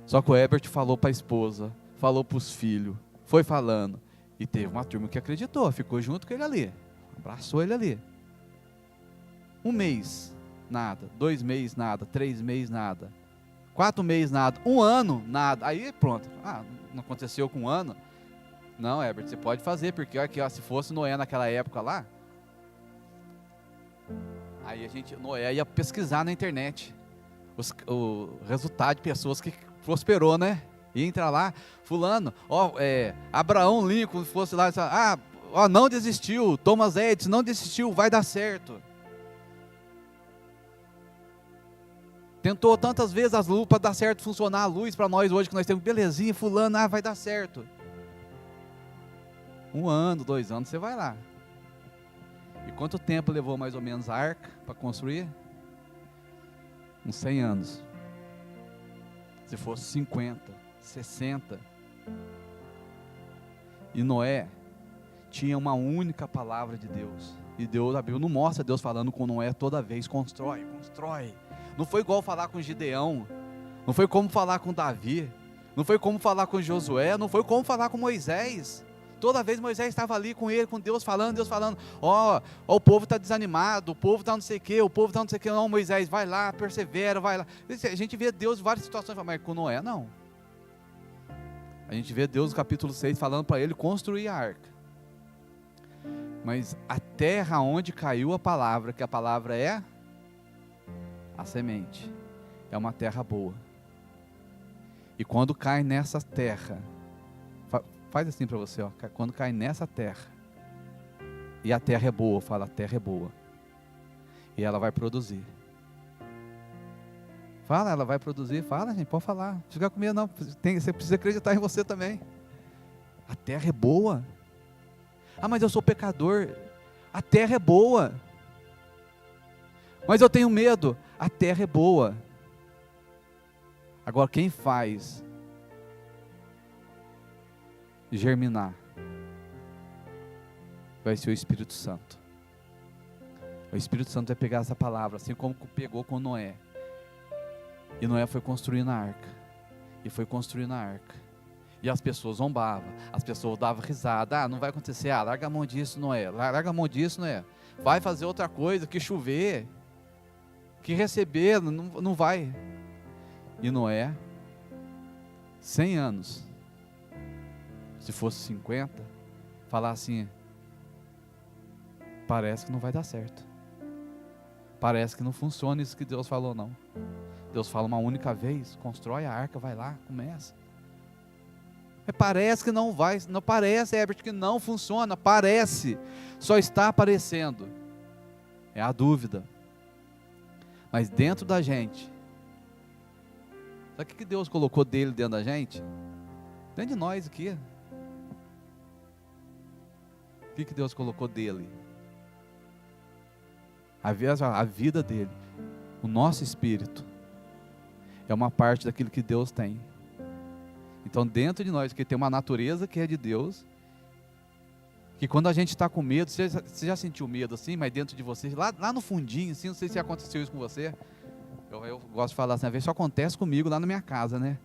Só que o Herbert falou para a esposa, falou para os filhos, foi falando. E teve uma turma que acreditou, ficou junto com ele ali, abraçou ele ali. 1 mês, nada. 2 meses, nada. 3 meses, nada. 4 meses, nada. 1 ano, nada. Aí pronto. Não aconteceu com 1 ano? Não, Herbert, você pode fazer, porque aqui, se fosse Noé naquela época lá, aí Noé ia pesquisar na internet o resultado de pessoas que prosperou, né? E entra lá, fulano, Abraão Lincoln fosse lá, não desistiu, Thomas Edison não desistiu, vai dar certo. Tentou tantas vezes as luzes para dar certo, funcionar a luz para nós hoje, que nós temos belezinha, fulano, vai dar certo. 1 ano, 2 anos, você vai lá. E quanto tempo levou mais ou menos a arca para construir? Uns 100 anos. Se fosse 50, 60. E Noé tinha uma única palavra de Deus. E Deus, a Bíblia não mostra Deus falando com Noé toda vez: constrói. Não foi igual falar com Gideão, não foi como falar com Davi, não foi como falar com Josué, não foi como falar com Moisés. Toda vez Moisés estava ali com ele, com Deus falando, o povo está desanimado, o povo está não sei o que, não, Moisés, vai lá, persevera, vai lá. A gente vê Deus em várias situações, mas com Noé não. A gente vê Deus no capítulo 6 falando para ele construir a arca. Mas a terra onde caiu a palavra, que a palavra é a semente, é uma terra boa. E quando cai nessa terra, faz assim para você, quando cai nessa terra, e a terra é boa, fala, a terra é boa, e ela vai produzir. Fala, ela vai produzir, fala, gente, pode falar, não fica com medo não, você precisa acreditar em você também. A terra é boa. Mas eu sou pecador. A terra é boa. Mas eu tenho medo. A terra é boa. Agora, quem faz germinar vai ser o Espírito Santo. O Espírito Santo vai pegar essa palavra, assim como pegou com Noé. E Noé foi construindo a arca. E foi construindo a arca. E as pessoas zombavam, as pessoas davam risada. Não vai acontecer, larga a mão disso, Noé. Larga a mão disso, Noé. Vai fazer outra coisa, que chover, que receber, não vai. E Noé, 100 anos, se fosse 50, falar assim: parece que não vai dar certo. Parece que não funciona isso que Deus falou, não. Deus fala uma única vez, constrói a arca, vai lá, começa. Parece que não vai, não parece, Herbert, que não funciona, parece, só está aparecendo, é a dúvida. Mas dentro da gente, sabe o que Deus colocou dele dentro da gente? Dentro de nós aqui. O que Deus colocou dele? A vida dele, o nosso espírito, é uma parte daquilo que Deus tem. Então dentro de nós, que tem uma natureza que é de Deus, que quando a gente está com medo, você já sentiu medo assim, mas dentro de você, lá no fundinho, assim, não sei se aconteceu isso com você, eu gosto de falar assim, às vezes só acontece comigo lá na minha casa, né?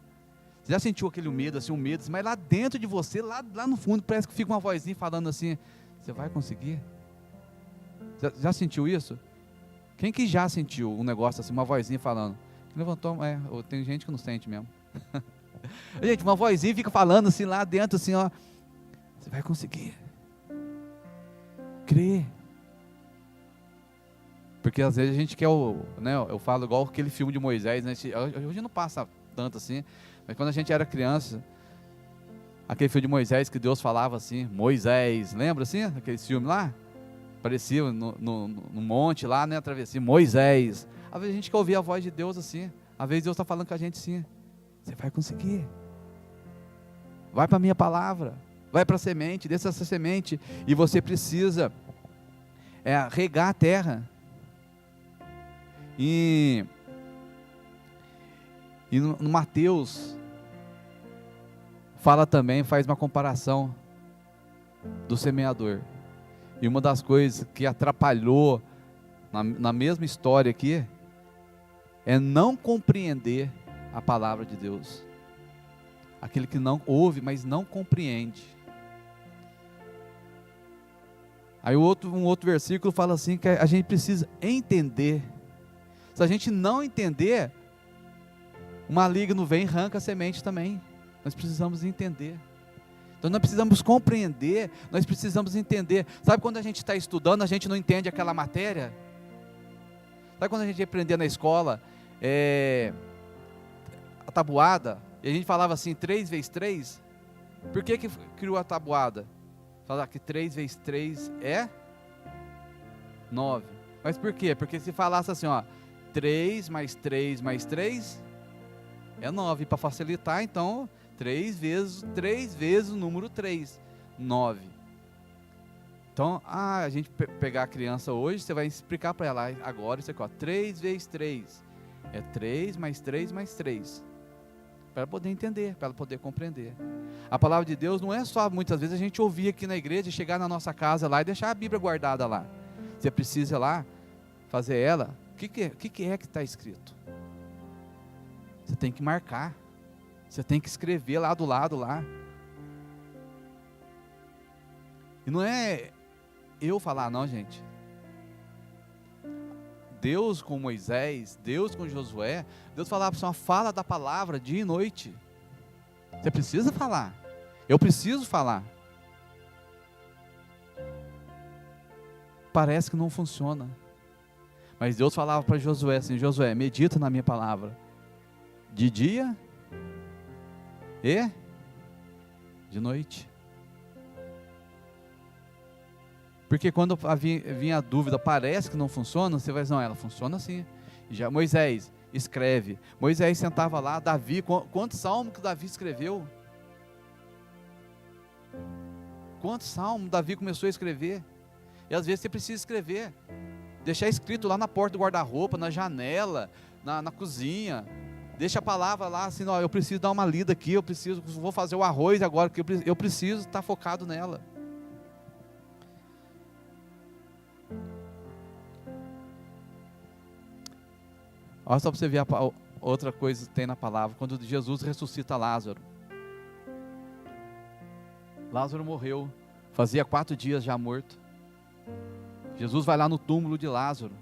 Você já sentiu aquele medo, assim, mas lá dentro de você, lá no fundo, parece que fica uma vozinha falando assim: você vai conseguir? Já sentiu isso? Quem que já sentiu um negócio assim, uma vozinha falando? Levantou, tem gente que não sente mesmo. Gente, uma vozinha fica falando assim lá dentro, assim, você vai conseguir. Crê. Porque às vezes a gente quer eu falo igual aquele filme de Moisés, né? Hoje não passa tanto assim, mas quando a gente era criança, aquele filme de Moisés que Deus falava assim, Moisés, lembra assim? Aquele filme lá? Aparecia no monte lá, né? Travessia, Moisés. Às vezes a gente quer ouvir a voz de Deus assim, às vezes Deus está falando com a gente assim, você vai conseguir. Vai para a minha palavra, vai para a semente, desça essa semente, e você precisa regar a terra. E no Mateus fala também, faz uma comparação do semeador. E uma das coisas que atrapalhou na mesma história aqui é não compreender a palavra de Deus. Aquele que não ouve, mas não compreende. Aí um outro versículo fala assim, que a gente precisa entender. Se a gente não entender, o maligno vem e arranca a semente também. Nós precisamos entender. Então nós precisamos compreender, nós precisamos entender. Sabe quando a gente está estudando, a gente não entende aquela matéria? Sabe quando a gente aprender na escola, a tabuada, e a gente falava assim, 3 vezes 3? Por que criou a tabuada? Falar que 3 vezes 3 é 9. Mas por quê? Porque se falasse assim, 3 mais 3 mais 3 é 9. Para facilitar, então, 3 vezes o número 3, 9. Então, a gente pegar a criança hoje, você vai explicar para ela agora isso aqui, 3 vezes 3 é 3 mais 3 mais 3. Para ela poder entender, para ela poder compreender. A palavra de Deus não é só, muitas vezes, a gente ouvir aqui na igreja, chegar na nossa casa lá e deixar a Bíblia guardada lá. Você precisa lá, fazer ela. O que é que está escrito? Você tem que marcar. Você tem que escrever lá do lado lá. E não é eu falar não, gente. Deus com Moisés, Deus com Josué, Deus falava para você, fala da palavra dia e noite. Você precisa falar. Eu preciso falar. Parece que não funciona. Mas Deus falava para Josué assim, Josué, medita na minha palavra. De dia e de noite. Porque quando vinha a dúvida, parece que não funciona, você vai dizer, não, ela funciona assim. Já Moisés, escreve. Moisés sentava lá, Davi, quantos salmos que Davi escreveu? Quantos salmos Davi começou a escrever? E às vezes você precisa escrever, deixar escrito lá na porta do guarda-roupa, na janela, na cozinha. Deixa a palavra lá, assim, eu preciso dar uma lida aqui, vou fazer o arroz agora, porque eu preciso estar focado nela. Olha só para você ver outra coisa que tem na palavra. Quando Jesus ressuscita Lázaro. Lázaro morreu. Fazia 4 dias já morto. Jesus vai lá no túmulo de Lázaro.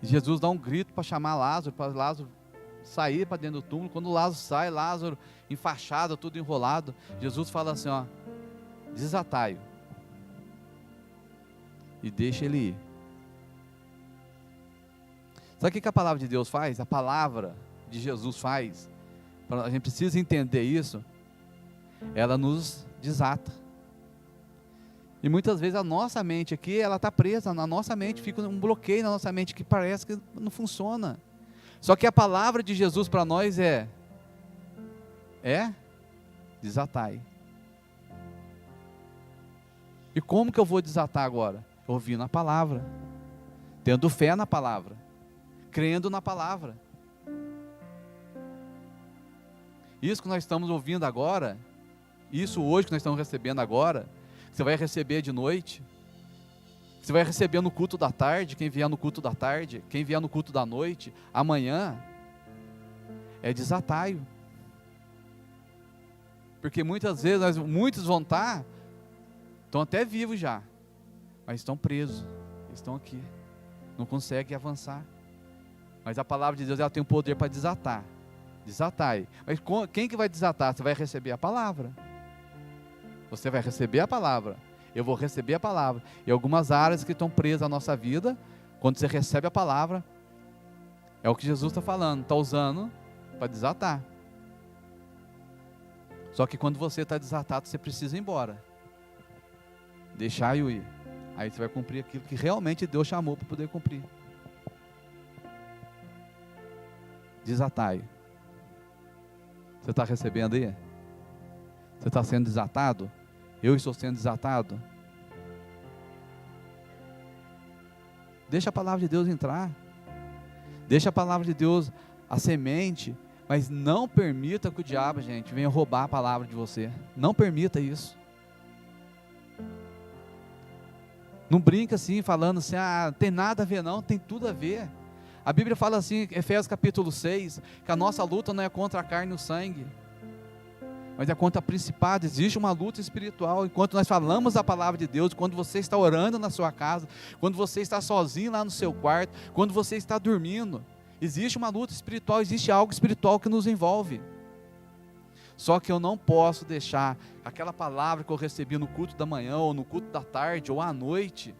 E Jesus dá um grito para chamar Lázaro, para Lázaro sair para dentro do túmulo. Quando Lázaro sai, Lázaro enfaixado, tudo enrolado. Jesus fala assim, desatai-o. E deixa ele ir. Sabe o que a palavra de Deus faz? A palavra de Jesus faz. A gente precisa entender isso. Ela nos desata. E muitas vezes a nossa mente aqui, ela está presa na nossa mente, fica um bloqueio na nossa mente que parece que não funciona. Só que a palavra de Jesus para nós é desatai. E como que eu vou desatar agora? Ouvindo a palavra, tendo fé na palavra, crendo na palavra. Isso que nós estamos ouvindo agora, isso hoje que nós estamos recebendo agora, você vai receber de noite, você vai receber no culto da tarde, quem vier no culto da tarde, quem vier no culto da noite, amanhã, é desatai-o. Porque muitas vezes, muitos vão estão até vivos já, mas estão presos, estão aqui, não conseguem avançar. Mas a palavra de Deus, ela tem o poder para desatar. Desatai. Mas quem que vai desatar? Você vai receber a palavra. Você vai receber a palavra. Eu vou receber a palavra. E algumas áreas que estão presas à nossa vida, quando você recebe a palavra, é o que Jesus está falando, está usando para desatar. Só que quando você está desatado, você precisa ir embora. Deixar eu ir. Aí você vai cumprir aquilo que realmente Deus chamou para poder cumprir. Desatai. Você está recebendo aí? Você está sendo desatado? Eu estou sendo desatado? Deixa a palavra de Deus entrar. Deixa a palavra de Deus, a semente. Mas não permita que o diabo, gente, venha roubar a palavra de você. Não permita isso. Não brinca assim, falando assim, tem nada a ver não, tem tudo a ver. A Bíblia fala assim, Efésios capítulo 6, que a nossa luta não é contra a carne e o sangue, mas é contra a principado. Existe uma luta espiritual. Enquanto nós falamos a palavra de Deus, quando você está orando na sua casa, quando você está sozinho lá no seu quarto, quando você está dormindo, existe uma luta espiritual, existe algo espiritual que nos envolve. Só que eu não posso deixar aquela palavra que eu recebi no culto da manhã, ou no culto da tarde, ou à noite,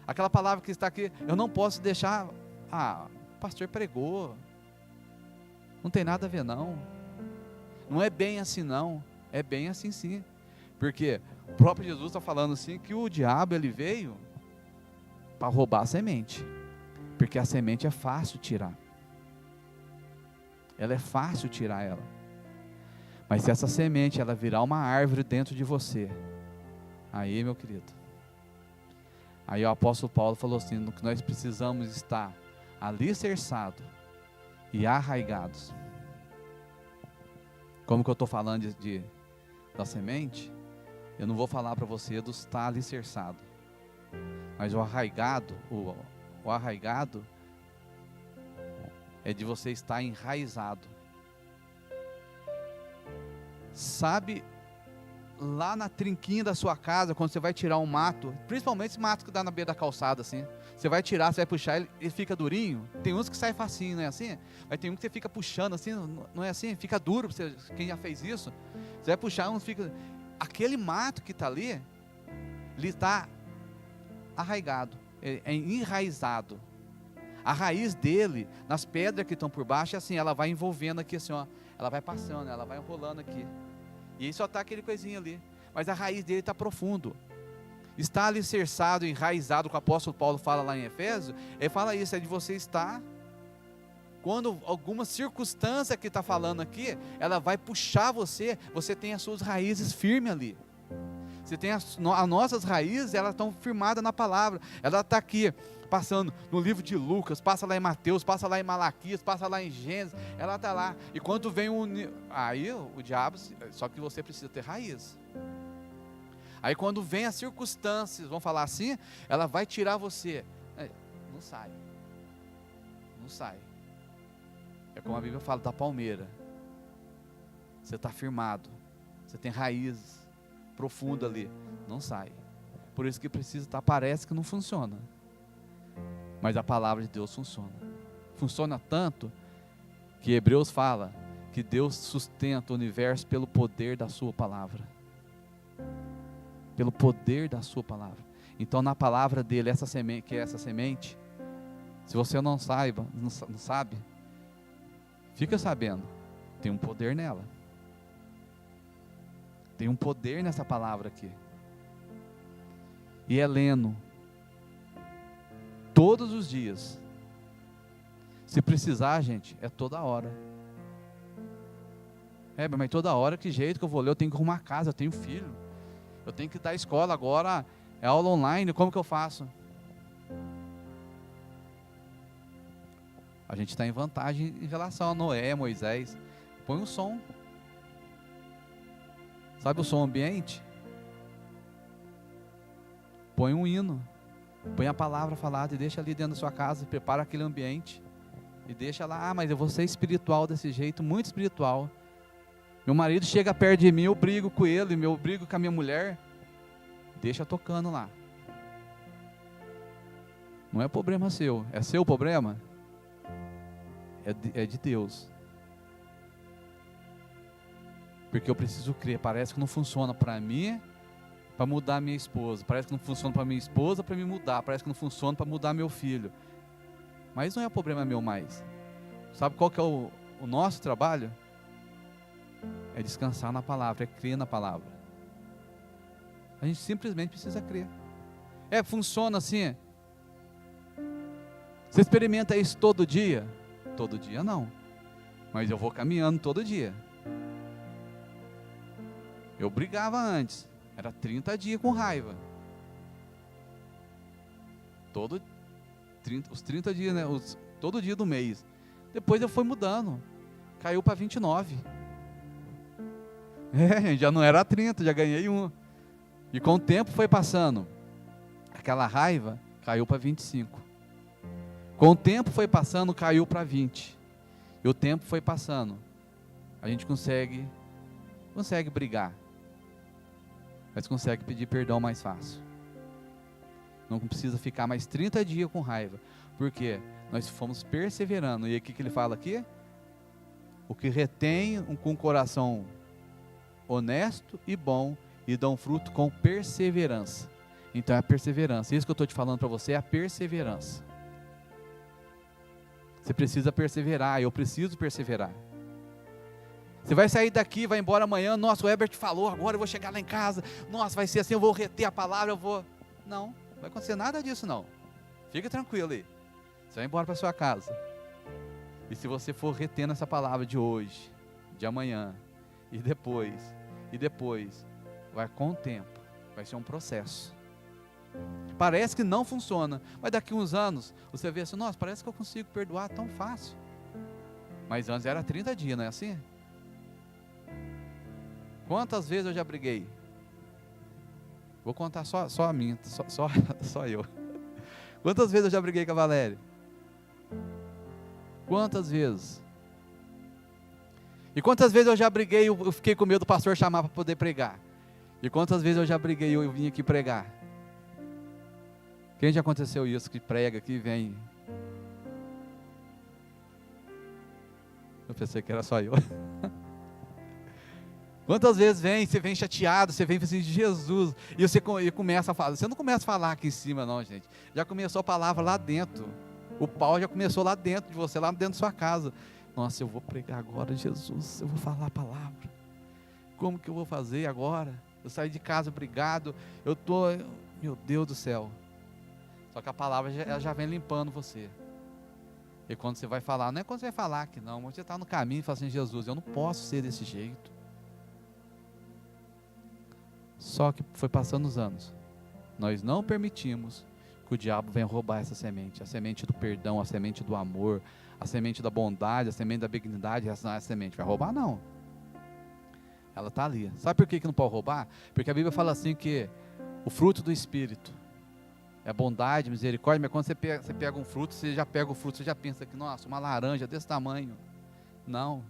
aquela palavra que está aqui, eu não posso deixar, o pastor pregou, não tem nada a ver não, não é bem assim não, é bem assim sim, porque o próprio Jesus está falando assim, que o diabo ele veio para roubar a semente, porque a semente é fácil tirar, ela é fácil tirar ela. Mas se essa semente ela virar uma árvore dentro de você, aí, meu querido, aí o apóstolo Paulo falou assim, no que nós precisamos estar alicerçados e arraigados. Como que eu estou falando da semente, eu não vou falar para você do estar alicerçado, mas o arraigado, o arraigado é de você estar enraizado. Sabe, lá na trinquinha da sua casa, quando você vai tirar um mato, principalmente esse mato que dá na beira da calçada, assim, você vai tirar, você vai puxar, ele fica durinho. Tem uns que sai facinho, não é assim? Mas tem um que você fica puxando assim, não é assim? Fica duro, quem já fez isso, você vai puxar, um fica... Aquele mato que está ali, ele está arraigado, é enraizado. A raiz dele, nas pedras que estão por baixo, é assim, ela vai envolvendo aqui assim, ó, ela vai passando, ela vai enrolando aqui. E aí só está aquele coisinho ali. Mas a raiz dele está profundo. Está alicerçado, enraizado, que o apóstolo Paulo fala lá em Efésios. Ele fala isso, é de você estar, quando alguma circunstância que está falando aqui, ela vai puxar você, você tem as suas raízes firmes ali. Você tem as nossas raízes, elas estão firmadas na palavra. Ela está aqui, passando no livro de Lucas, passa lá em Mateus, passa lá em Malaquias, passa lá em Gênesis, ela está lá. E quando vem aí o diabo, só que você precisa ter raiz. Aí quando vem as circunstâncias, vamos falar assim, ela vai tirar você. Não sai. Não sai. É como a Bíblia fala da palmeira. Você está firmado. Você tem raízes profundas ali. Não sai. Por isso que precisa estar, parece que não funciona. Mas a palavra de Deus funciona. Funciona tanto que Hebreus fala que Deus sustenta o universo pelo poder da sua palavra. Pelo poder da sua palavra. Então na palavra dele, essa semente, que é essa semente, se você não sabe, fica sabendo, tem um poder nela. Tem um poder nessa palavra aqui. E é lendo todos os dias. Se precisar, gente, é toda hora. Mas toda hora, que jeito que eu vou ler? Eu tenho que arrumar casa, eu tenho filho. Eu tenho que dar escola agora, é aula online, como que eu faço? A gente está em vantagem em relação a Noé, Moisés. Põe um som. Sabe o som ambiente? Põe um hino. Põe a palavra falada e deixa ali dentro da sua casa, prepara aquele ambiente e deixa lá. Mas eu vou ser espiritual desse jeito, muito espiritual. Meu marido chega perto de mim, eu brigo com ele, eu brigo com a minha mulher. Deixa tocando lá. Não é problema seu, é seu problema? É de Deus. Porque eu preciso crer, parece que não funciona para mim, para mudar minha esposa. Parece que não funciona para minha esposa para me mudar. Parece que não funciona para mudar meu filho. Mas não é problema meu mais. Sabe qual que é o nosso trabalho? É descansar na palavra, é crer na palavra. A gente simplesmente precisa crer. Funciona assim. Você experimenta isso todo dia? Todo dia não. Mas eu vou caminhando todo dia. Eu brigava antes. Era 30 dias com raiva. Os 30 dias, né? Todo dia do mês. Depois eu fui mudando. Caiu para 29. Já não era 30, já ganhei um. E com o tempo foi passando. Aquela raiva caiu para 25. Com o tempo foi passando, caiu para 20. E o tempo foi passando. A gente consegue brigar. Mas consegue pedir perdão mais fácil. Não precisa ficar mais 30 dias com raiva. Por quê? Nós fomos perseverando. E o que ele fala aqui? O que retém com o coração honesto e bom e dão fruto com perseverança. Então é a perseverança. Isso que eu estou te falando para você é a perseverança. Você precisa perseverar. Eu preciso perseverar. Você vai sair daqui, vai embora amanhã. Nossa, o Herbert falou, agora eu vou chegar lá em casa. Nossa, vai ser assim, eu vou reter a palavra, Não, não vai acontecer nada disso não. Fica tranquilo aí. Você vai embora para sua casa. E se você for retendo essa palavra de hoje, de amanhã, e depois, vai com o tempo. Vai ser um processo. Parece que não funciona, mas daqui uns anos, você vê assim, nossa, parece que eu consigo perdoar tão fácil. Mas antes era 30 dias, não é assim? Quantas vezes eu já briguei? Vou contar só a minha, só eu. Quantas vezes eu já briguei com a Valéria? Quantas vezes? E quantas vezes eu já briguei e eu fiquei com medo do pastor chamar para poder pregar? E quantas vezes eu já briguei e eu vim aqui pregar? Quem já aconteceu isso, que prega, que vem? Eu pensei que era só eu. Quantas vezes você vem chateado, você vem assim, Jesus, e você começa a falar, você não começa a falar aqui em cima não, gente, já começou a palavra lá dentro, o pau já começou lá dentro de você, lá dentro da sua casa. Nossa, eu vou pregar agora, Jesus, eu vou falar a palavra, como que eu vou fazer agora? Eu saí de casa obrigado, meu Deus do céu, só que a palavra já vem limpando você. E quando você vai falar, não é quando você vai falar aqui não, mas você está no caminho e fala assim, Jesus, eu não posso ser desse jeito. Só que foi passando os anos, nós não permitimos que o diabo venha roubar essa semente, a semente do perdão, a semente do amor, a semente da bondade, a semente da benignidade. Essa não é a semente, vai roubar não, ela está ali. Sabe por que não pode roubar? Porque a Bíblia fala assim que o fruto do Espírito é bondade, misericórdia, mas quando você pega um fruto, você já pega o fruto, você já pensa que, nossa, uma laranja desse tamanho. Não,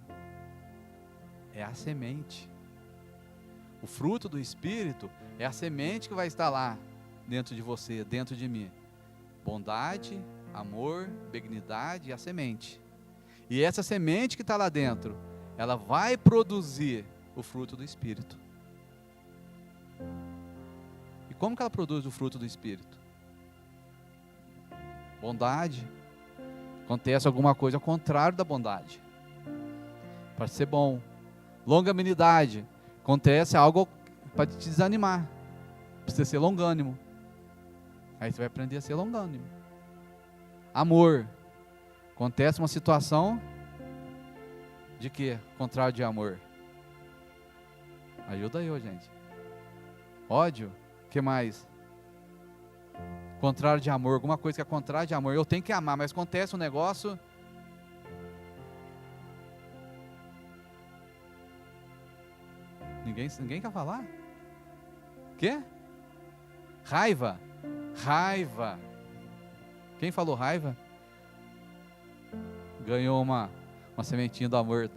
é a semente. O fruto do Espírito é a semente que vai estar lá dentro de você, dentro de mim. Bondade, amor, benignidade e a semente. E essa semente que está lá dentro, ela vai produzir o fruto do Espírito. E como que ela produz o fruto do Espírito? Bondade. Acontece alguma coisa ao contrário da bondade, para ser bom. Longanimidade. Acontece algo para te desanimar, para você ser longânimo. Aí você vai aprender a ser longânimo. Amor. Acontece uma situação de quê? Contrário de amor. Ajuda eu, gente. Ódio. O que mais? Contrário de amor. Alguma coisa que é contrário de amor. Eu tenho que amar, mas acontece um negócio. Ninguém quer falar? Quê? Raiva. Raiva. Quem falou raiva? Ganhou uma sementinha do amor.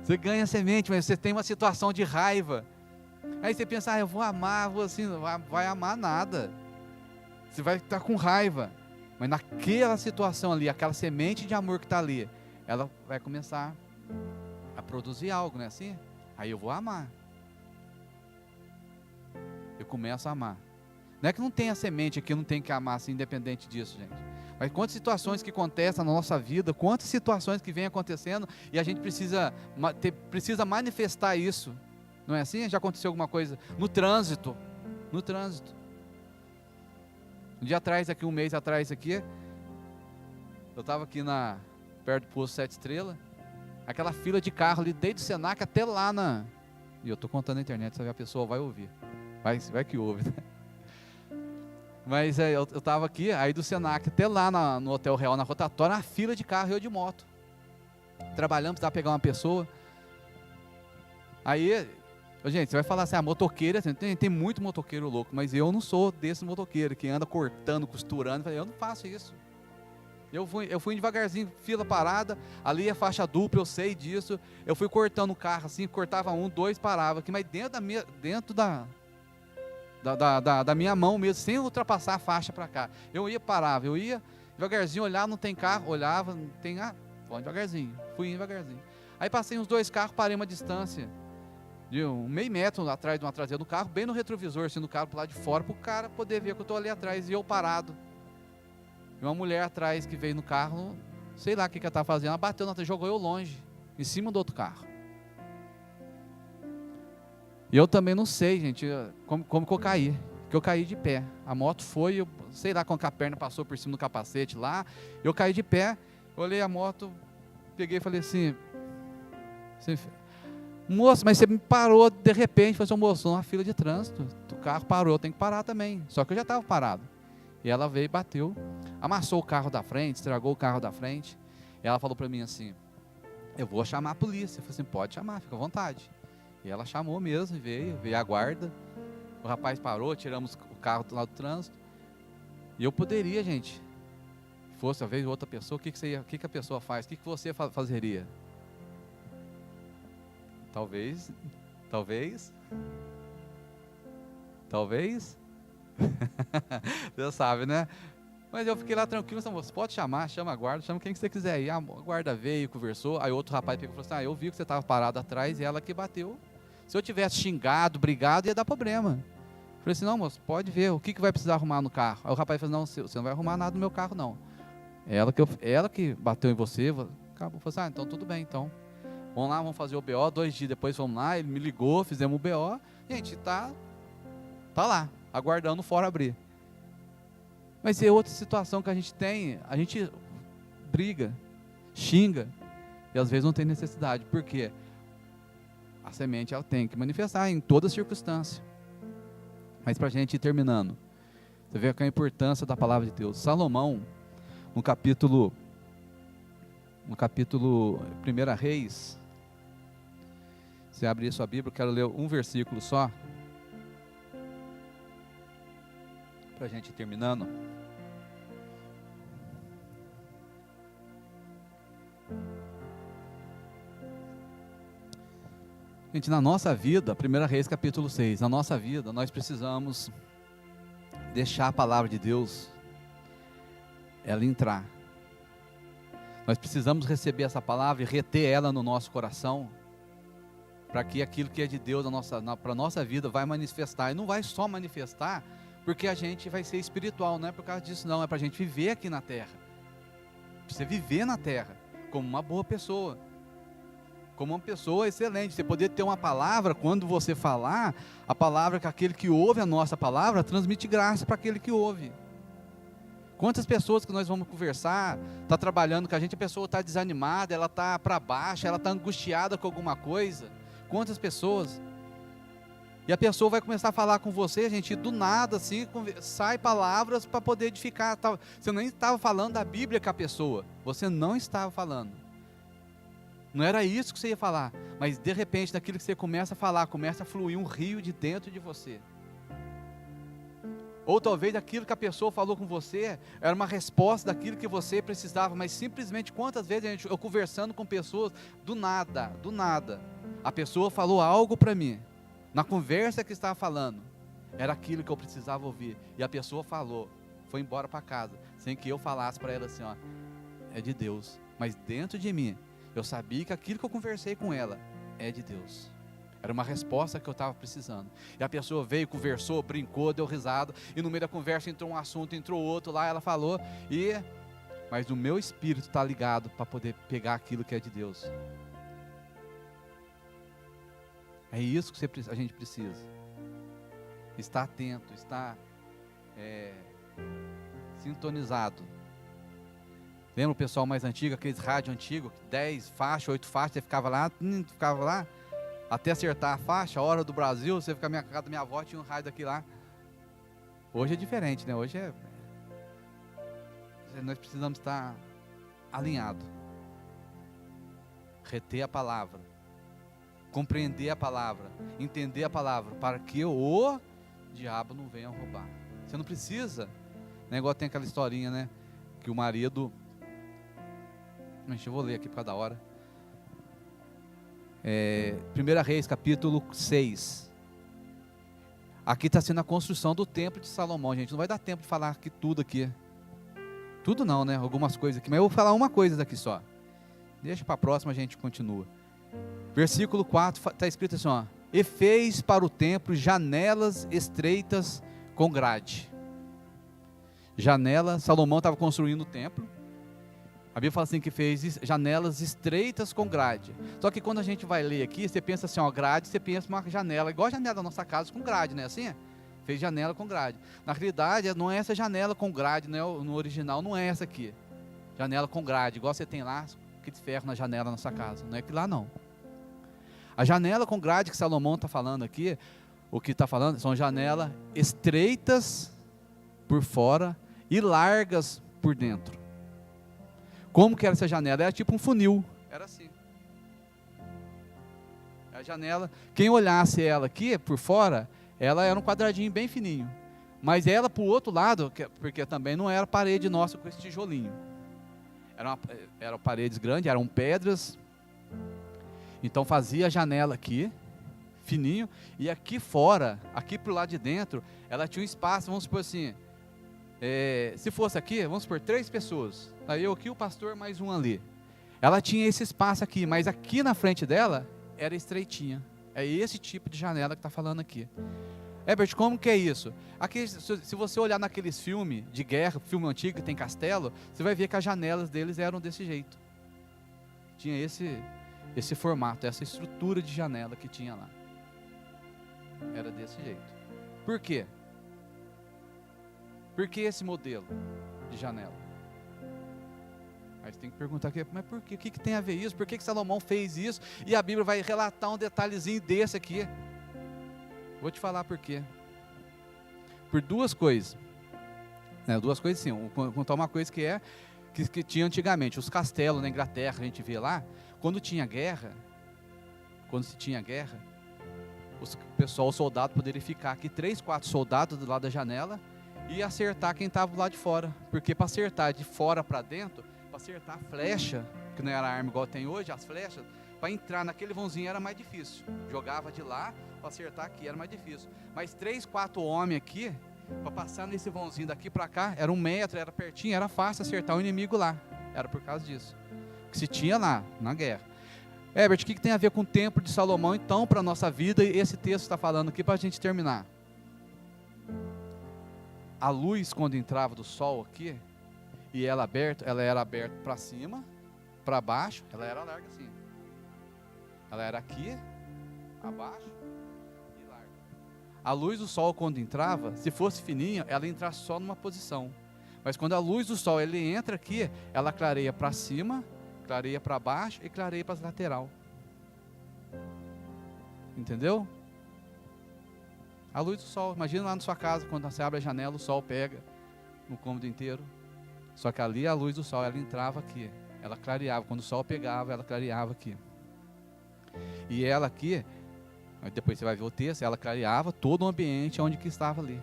Você ganha semente, mas você tem uma situação de raiva. Aí você pensa, eu vou amar, vou assim, não vai amar nada. Você vai estar com raiva. Mas naquela situação ali, aquela semente de amor que está ali, ela vai começar a produzir algo, não é assim? Aí eu vou amar. eu começo a amar. Não é que não tem a semente aqui, não tem que amar assim, independente disso, gente. Mas quantas situações que acontecem na nossa vida, quantas situações que vêm acontecendo e a gente precisa manifestar isso. Não é assim? Já aconteceu alguma coisa no trânsito. No trânsito. Um dia atrás, aqui, um mês atrás aqui, eu estava aqui perto do posto 7 Estrelas, aquela fila de carro ali, desde o Senac até lá na... E eu estou contando na internet, sabe? A pessoa vai ouvir. Vai que ouve, né? Mas eu estava aqui, aí do Senac até lá no Hotel Real, na rotatória, uma fila de carro, eu de moto. Trabalhando, precisava pegar uma pessoa. Aí, gente, você vai falar assim, motoqueiro, assim, tem muito motoqueiro louco, mas eu não sou desse motoqueiro que anda cortando, costurando, eu não faço isso. Eu fui devagarzinho, fila parada, ali é faixa dupla, eu sei disso. Eu fui cortando o carro assim, cortava um, dois, parava aqui, mas dentro da minha mão mesmo, sem ultrapassar a faixa para cá. Eu ia devagarzinho, olhava, não tem carro, olhava, não tem, vamos devagarzinho, fui indo devagarzinho. Aí passei uns 2 carros, parei uma distância de um meio metro atrás de uma traseira do carro, bem no retrovisor, assim, do carro pro lado de fora, para o cara poder ver que eu estou ali atrás, e eu parado. E uma mulher atrás que veio no carro, sei lá o que ela estava fazendo, ela bateu, jogou eu longe, em cima do outro carro. E eu também não sei, gente, como que eu caí. Que eu caí de pé. A moto foi, eu sei lá como que a perna passou por cima do capacete lá. Eu caí de pé, eu olhei a moto, peguei e falei assim, moço, mas você me parou de repente. Falei assim, moço, numa fila de trânsito, o carro parou, eu tenho que parar também. Só que eu já estava parado. E ela veio e bateu, amassou o carro da frente, estragou o carro da frente. E ela falou para mim assim, eu vou chamar a polícia. Eu falei assim, pode chamar, fica à vontade. E ela chamou mesmo, veio a guarda. O rapaz parou, tiramos o carro do lado do trânsito. E eu poderia, gente, fosse a vez outra pessoa, o que a pessoa faz? O que você fazeria? Talvez. Deus sabe, né? Mas eu fiquei lá tranquilo, você pode chamar, chama a guarda, chama quem que você quiser. E a guarda veio, conversou, aí outro rapaz pegou e falou assim, eu vi que você estava parado atrás e ela que bateu. Se eu tivesse xingado, brigado, ia dar problema. Eu falei assim, não moço, pode ver, o que vai precisar arrumar no carro? Aí o rapaz falou, não, você não vai arrumar nada no meu carro não. Ela que bateu em você, acabou. Eu falei assim, então tudo bem, então. Vamos lá, vamos fazer o BO, 2 dias depois vamos lá, ele me ligou, fizemos o BO, gente, tá lá, aguardando o fora abrir. Mas é outra situação que a gente tem, a gente briga, xinga, e às vezes não tem necessidade. Por quê? A semente ela tem que manifestar em toda circunstância. Mas para a gente ir terminando, você vê a importância da palavra de Deus. Salomão, no capítulo 1 Reis, você abre sua Bíblia, eu quero ler um versículo só, para a gente ir terminando. Gente, na nossa vida, 1 Reis capítulo 6, na nossa vida nós precisamos deixar a palavra de Deus ela entrar. Nós precisamos receber essa palavra e reter ela no nosso coração, para que aquilo que é de Deus para a nossa vida vai manifestar. E não vai só manifestar porque a gente vai ser espiritual, não é por causa disso não, é para a gente viver aqui na terra. Você viver na terra como uma boa pessoa, como uma pessoa excelente. Você poder ter uma palavra, quando você falar, a palavra que aquele que ouve a nossa palavra, transmite graça para aquele que ouve. Quantas pessoas que nós vamos conversar, está trabalhando com a gente, a pessoa está desanimada, ela está para baixo, ela está angustiada com alguma coisa. Quantas pessoas? E a pessoa vai começar a falar com você, gente, e do nada, assim, sai palavras para poder edificar. Você nem estava falando da Bíblia com a pessoa, você não estava falando. Não era isso que você ia falar, mas de repente, daquilo que você começa a falar, começa a fluir um rio de dentro de você. Ou talvez aquilo que a pessoa falou com você era uma resposta daquilo que você precisava, mas simplesmente quantas vezes eu conversando com pessoas, do nada, a pessoa falou algo para mim, na conversa que estava falando, era aquilo que eu precisava ouvir, e a pessoa falou, foi embora para casa, sem que eu falasse para ela assim, é de Deus, mas dentro de mim, eu sabia que aquilo que eu conversei com ela, é de Deus, Era uma resposta que eu estava precisando. E a pessoa veio, conversou, brincou, deu risada. E no meio da conversa entrou um assunto, entrou outro lá, ela falou. Mas o meu espírito está ligado para poder pegar aquilo que é de Deus. É isso que a gente precisa. Estar atento, estar sintonizado. Lembra o pessoal mais antigo, aqueles rádios antigos, 10 faixas, 8 faixas, você ficava lá, até acertar a faixa, a hora do Brasil, você fica na casa da minha avó, tinha um rádio daqui lá. Hoje é diferente, né? Hoje nós precisamos estar alinhados. Reter a palavra. Compreender a palavra. Entender a palavra. Para que o diabo não venha roubar. Você não precisa. O negócio tem aquela historinha, né? Que o marido... Eu vou ler aqui por causa da hora. 1 Reis, capítulo 6. Aqui está sendo a construção do templo de Salomão, gente. Não vai dar tempo de falar aqui tudo aqui. Tudo não, né? Algumas coisas aqui. Mas eu vou falar uma coisa daqui só. Deixa para a próxima, a gente continua. Versículo 4, está escrito assim, ó. E fez para o templo janelas estreitas com grade. Janela, Salomão estava construindo o templo. A Bíblia fala assim que fez janelas estreitas com grade. Só que quando a gente vai ler aqui, você pensa assim, ó, grade, você pensa uma janela, igual a janela da nossa casa com grade, né? Assim, fez janela com grade. Na realidade, não é essa janela com grade, né? No original não é essa aqui. Janela com grade, igual você tem lá, aquele ferro na janela da nossa casa. Não é que lá não. A janela com grade que Salomão está falando aqui, o que está falando são janelas estreitas por fora e largas por dentro. Como que era essa janela? Era tipo um funil. Era assim. A janela, quem olhasse ela aqui por fora, ela era um quadradinho bem fininho. Mas ela para o outro lado, porque também não era parede nossa com esse tijolinho. Eram paredes grandes, eram pedras. Então fazia a janela aqui, fininho. E aqui fora, aqui para o lado de dentro, ela tinha um espaço, vamos supor assim... se fosse aqui, vamos supor, 3 pessoas. Aí eu aqui, o pastor, mais um ali. Ela tinha esse espaço aqui, mas aqui na frente dela era estreitinha. É esse tipo de janela que está falando aqui. Herbert, como que é isso? Aqui, se você olhar naqueles filmes de guerra, filme antigo que tem castelo, você vai ver que as janelas deles eram desse jeito. Tinha esse formato, essa estrutura de janela que tinha lá. Era desse jeito. Por quê? Por que esse modelo de janela? Aí você tem que perguntar aqui, mas por quê? O que tem a ver isso? Por que Salomão fez isso? E a Bíblia vai relatar um detalhezinho desse aqui. Vou te falar por quê. Por 2 coisas. 2 coisas sim. Vou contar uma coisa que tinha antigamente. Os castelos na Inglaterra, a gente vê lá, quando se tinha guerra, os soldados poderiam ficar aqui, 3, 4 soldados do lado da janela, e acertar quem estava do lado de fora. Porque para acertar de fora para dentro, para acertar a flecha, que não era arma igual tem hoje, as flechas, para entrar naquele vãozinho era mais difícil. Jogava de lá, para acertar aqui era mais difícil. Mas 3, 4 homens aqui, para passar nesse vãozinho daqui para cá, era 1 metro, era pertinho, era fácil acertar o inimigo lá. Era por causa disso. Que se tinha lá, na guerra. Herbert, o que tem a ver com o templo de Salomão, então, para a nossa vida? E esse texto está falando aqui para a gente terminar. A luz, quando entrava do sol aqui, e ela era aberta para cima, para baixo, ela era larga assim. Ela era aqui, abaixo e larga. A luz do sol, quando entrava, se fosse fininha, ela entrava só numa posição. Mas quando a luz do sol ele entra aqui, ela clareia para cima, clareia para baixo e clareia para as lateral. Entendeu? A luz do sol, imagina lá na sua casa, quando você abre a janela, o sol pega no cômodo inteiro. Só que ali a luz do sol, ela entrava aqui, ela clareava, quando o sol pegava, ela clareava aqui. E ela aqui, depois você vai ver o texto, ela clareava todo o ambiente onde que estava ali.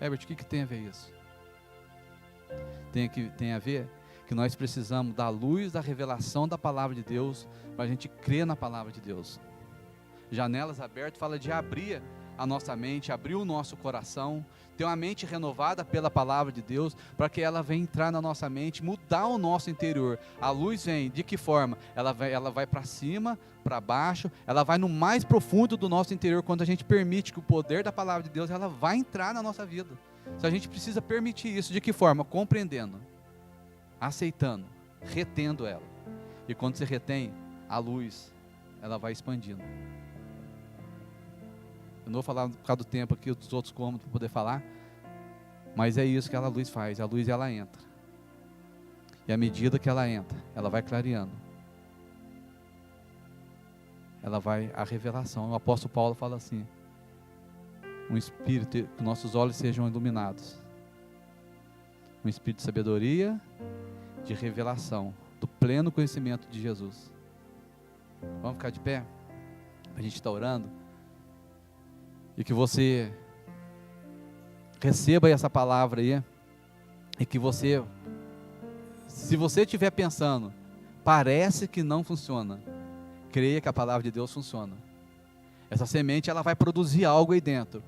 Herbert, o que tem a ver isso? Tem a ver que nós precisamos da luz, da revelação da palavra de Deus, para a gente crer na palavra de Deus. Janelas abertas fala de abrir a nossa mente, abrir o nosso coração, ter uma mente renovada pela palavra de Deus, para que ela venha entrar na nossa mente, mudar o nosso interior. A luz vem, de que forma? Ela vai para cima, para baixo, ela vai no mais profundo do nosso interior, quando a gente permite que o poder da palavra de Deus, ela vai entrar na nossa vida. Se a gente precisa permitir isso, de que forma? Compreendendo, aceitando, retendo ela. E quando você retém, a luz, ela vai expandindo. Eu não vou falar por causa do tempo aqui, dos outros cômodos para poder falar, mas é isso que a luz faz. A luz, ela entra, e à medida que ela entra, ela vai clareando, ela vai a revelação. O apóstolo Paulo fala assim: um espírito, que nossos olhos sejam iluminados, um espírito de sabedoria, de revelação, do pleno conhecimento de Jesus. Vamos ficar de pé? A gente está orando, e que você receba essa palavra aí, e que você, se você estiver pensando, parece que não funciona, creia que a palavra de Deus funciona. Essa semente, ela vai produzir algo aí dentro,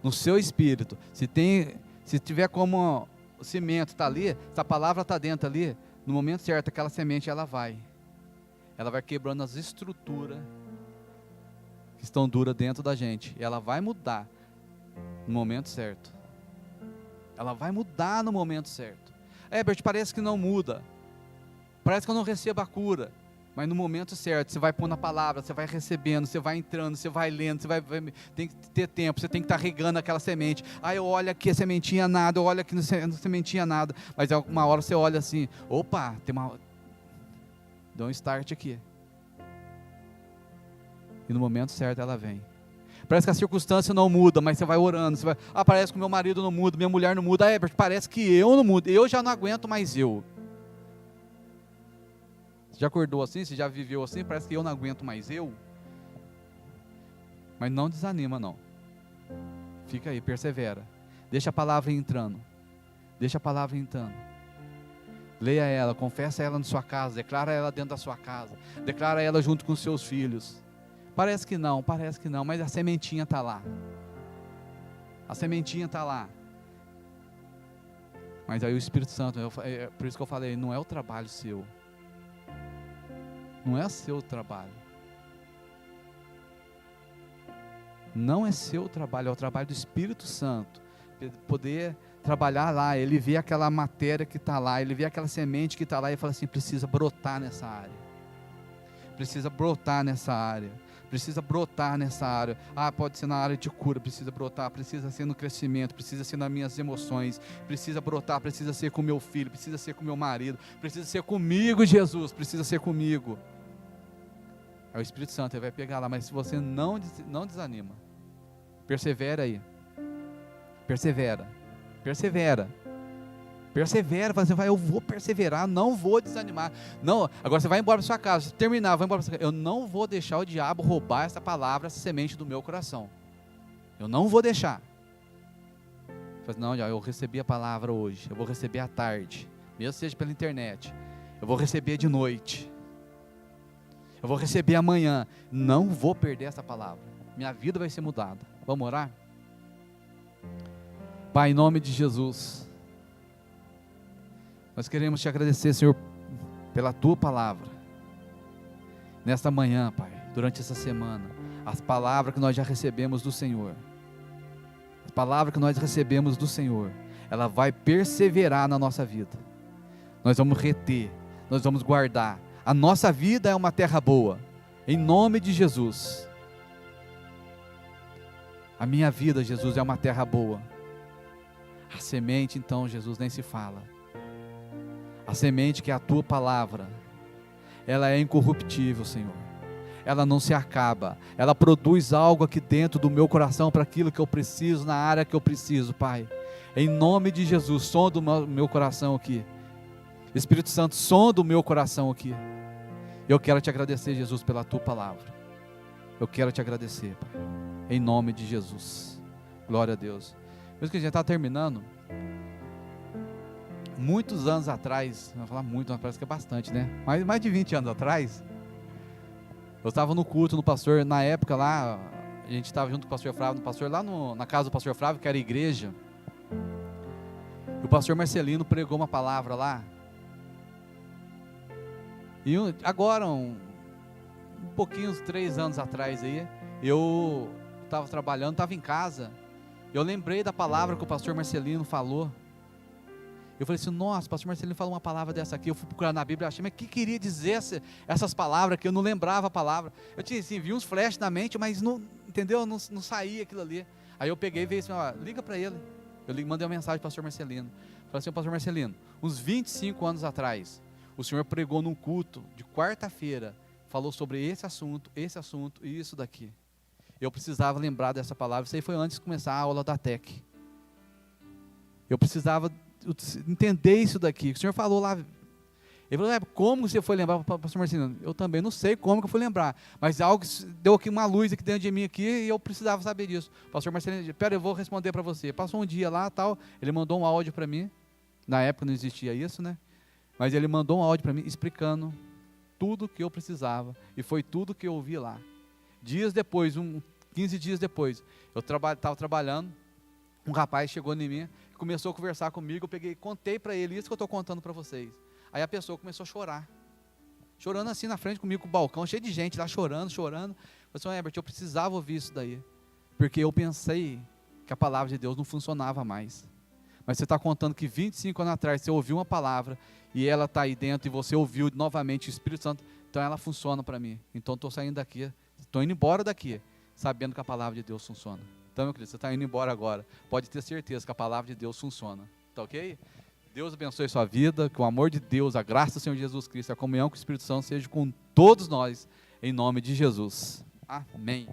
no seu espírito. Se tiver como o cimento está ali, se a palavra está dentro ali, no momento certo, aquela semente, ela vai quebrando as estruturas que estão duras dentro da gente, e ela vai mudar no momento certo. Ela vai mudar no momento certo. Herbert, parece que não muda, parece que eu não recebo a cura, mas no momento certo, você vai pôr na palavra, você vai recebendo, você vai entrando, você vai lendo, tem que ter tempo, você tem que estar regando aquela semente. Eu olho aqui, a sementinha nada, eu olho aqui, a sementinha nada, mas uma hora você olha assim, opa, deu um start aqui. E no momento certo ela vem. Parece que a circunstância não muda, mas você vai orando, parece que o meu marido não muda, minha mulher não muda, parece que eu não mudo, eu já não aguento mais eu. Você já acordou assim? Você já viveu assim? Parece que eu não aguento mais eu. Mas não desanima não. Fica aí, persevera. Deixa a palavra entrando. Deixa a palavra entrando. Leia ela, confessa ela na sua casa, declara ela dentro da sua casa, declara ela junto com os seus filhos. Parece que não, mas a sementinha está lá. A sementinha está lá. Mas aí o Espírito Santo, por isso que eu falei, não é o trabalho seu. Não é seu trabalho. Não é seu trabalho, é o trabalho do Espírito Santo. Poder trabalhar lá, ele vê aquela matéria que está lá, ele vê aquela semente que está lá e fala assim, precisa brotar nessa área. Precisa brotar nessa área. Precisa brotar nessa área. Pode ser na área de cura, precisa brotar, precisa ser no crescimento, precisa ser nas minhas emoções, precisa brotar, precisa ser com meu filho, precisa ser com meu marido, precisa ser comigo, Jesus, precisa ser comigo. Aí o Espírito Santo, ele vai pegar lá, mas se você não desanima, persevera aí, persevera, você vai, eu vou perseverar, não vou desanimar, não, agora você vai embora para sua casa, se terminar, vai embora para sua casa, eu não vou deixar o diabo roubar essa palavra, essa semente do meu coração, eu não vou deixar. Não, eu recebi a palavra hoje, eu vou receber à tarde, mesmo seja pela internet, eu vou receber de noite, eu vou receber amanhã, não vou perder essa palavra, minha vida vai ser mudada. Vamos orar? Pai, em nome de Jesus, nós queremos te agradecer, Senhor, pela tua palavra, nesta manhã, Pai, durante essa semana, as palavras que nós já recebemos do Senhor, as palavras que nós recebemos do Senhor, ela vai perseverar na nossa vida, nós vamos reter, nós vamos guardar, a nossa vida é uma terra boa, em nome de Jesus, a minha vida, Jesus, é uma terra boa, a semente então, Jesus, nem se fala, a semente que é a tua palavra, ela é incorruptível, Senhor, ela não se acaba, ela produz algo aqui dentro do meu coração, para aquilo que eu preciso, na área que eu preciso, Pai, em nome de Jesus, sonda o meu coração aqui, Espírito Santo, sonda o meu coração aqui, eu quero te agradecer, Jesus, pela tua palavra, eu quero te agradecer, Pai, em nome de Jesus, glória a Deus. Mesmo que a gente está terminando, muitos anos atrás, não vou falar muito, mas parece que é bastante, né? Mais de 20 anos atrás, eu estava no culto no pastor, na época lá, a gente estava junto com o pastor Flávio, lá na casa do pastor Flávio, que era a igreja. E o pastor Marcelino pregou uma palavra lá. E agora, um pouquinho, uns 3 anos atrás aí, eu estava trabalhando, estava em casa, eu lembrei da palavra que o pastor Marcelino falou. Eu falei assim, nossa, o pastor Marcelino falou uma palavra dessa aqui. Eu fui procurar na Bíblia, achei, mas o que queria dizer essas palavras, que eu não lembrava a palavra. Eu tinha assim, vi uns flashes na mente, mas não, entendeu? Não saía aquilo ali. Aí eu peguei e veio assim, ó, liga para ele. Eu mandei uma mensagem para o pastor Marcelino. Falei assim, pastor Marcelino, uns 25 anos atrás, o senhor pregou num culto de quarta-feira, falou sobre esse assunto e isso daqui. Eu precisava lembrar dessa palavra. Isso aí foi antes de começar a aula da TEC. Eu precisava entender isso daqui. O senhor falou lá. Ele falou, como você foi lembrar para o pastor Marcelino? Eu também não sei como que eu fui lembrar, mas algo deu aqui uma luz aqui dentro de mim aqui, e eu precisava saber disso. O pastor Marcelino disse, eu vou responder para você. Passou um dia lá, tal, ele mandou um áudio para mim. Na época não existia isso, né? Mas ele mandou um áudio para mim explicando tudo que eu precisava, e foi tudo que eu ouvi lá. Dias depois, 15 dias depois, eu estava trabalhando, um rapaz chegou em mim, começou a conversar comigo, eu contei para ele isso que eu estou contando para vocês. Aí a pessoa começou a chorar, chorando assim na frente comigo, com o balcão, cheio de gente lá, chorando. Eu falei assim, Herbert, eu precisava ouvir isso daí, porque eu pensei que a palavra de Deus não funcionava mais. Mas você está contando que 25 anos atrás você ouviu uma palavra, e ela está aí dentro, e você ouviu novamente o Espírito Santo, então ela funciona para mim. Então estou saindo daqui, estou indo embora daqui, sabendo que a palavra de Deus funciona. Então, meu querido, você está indo embora agora, pode ter certeza que a palavra de Deus funciona. Tá ok? Deus abençoe sua vida, que o amor de Deus, a graça do Senhor Jesus Cristo, a comunhão com o Espírito Santo seja com todos nós, em nome de Jesus. Amém.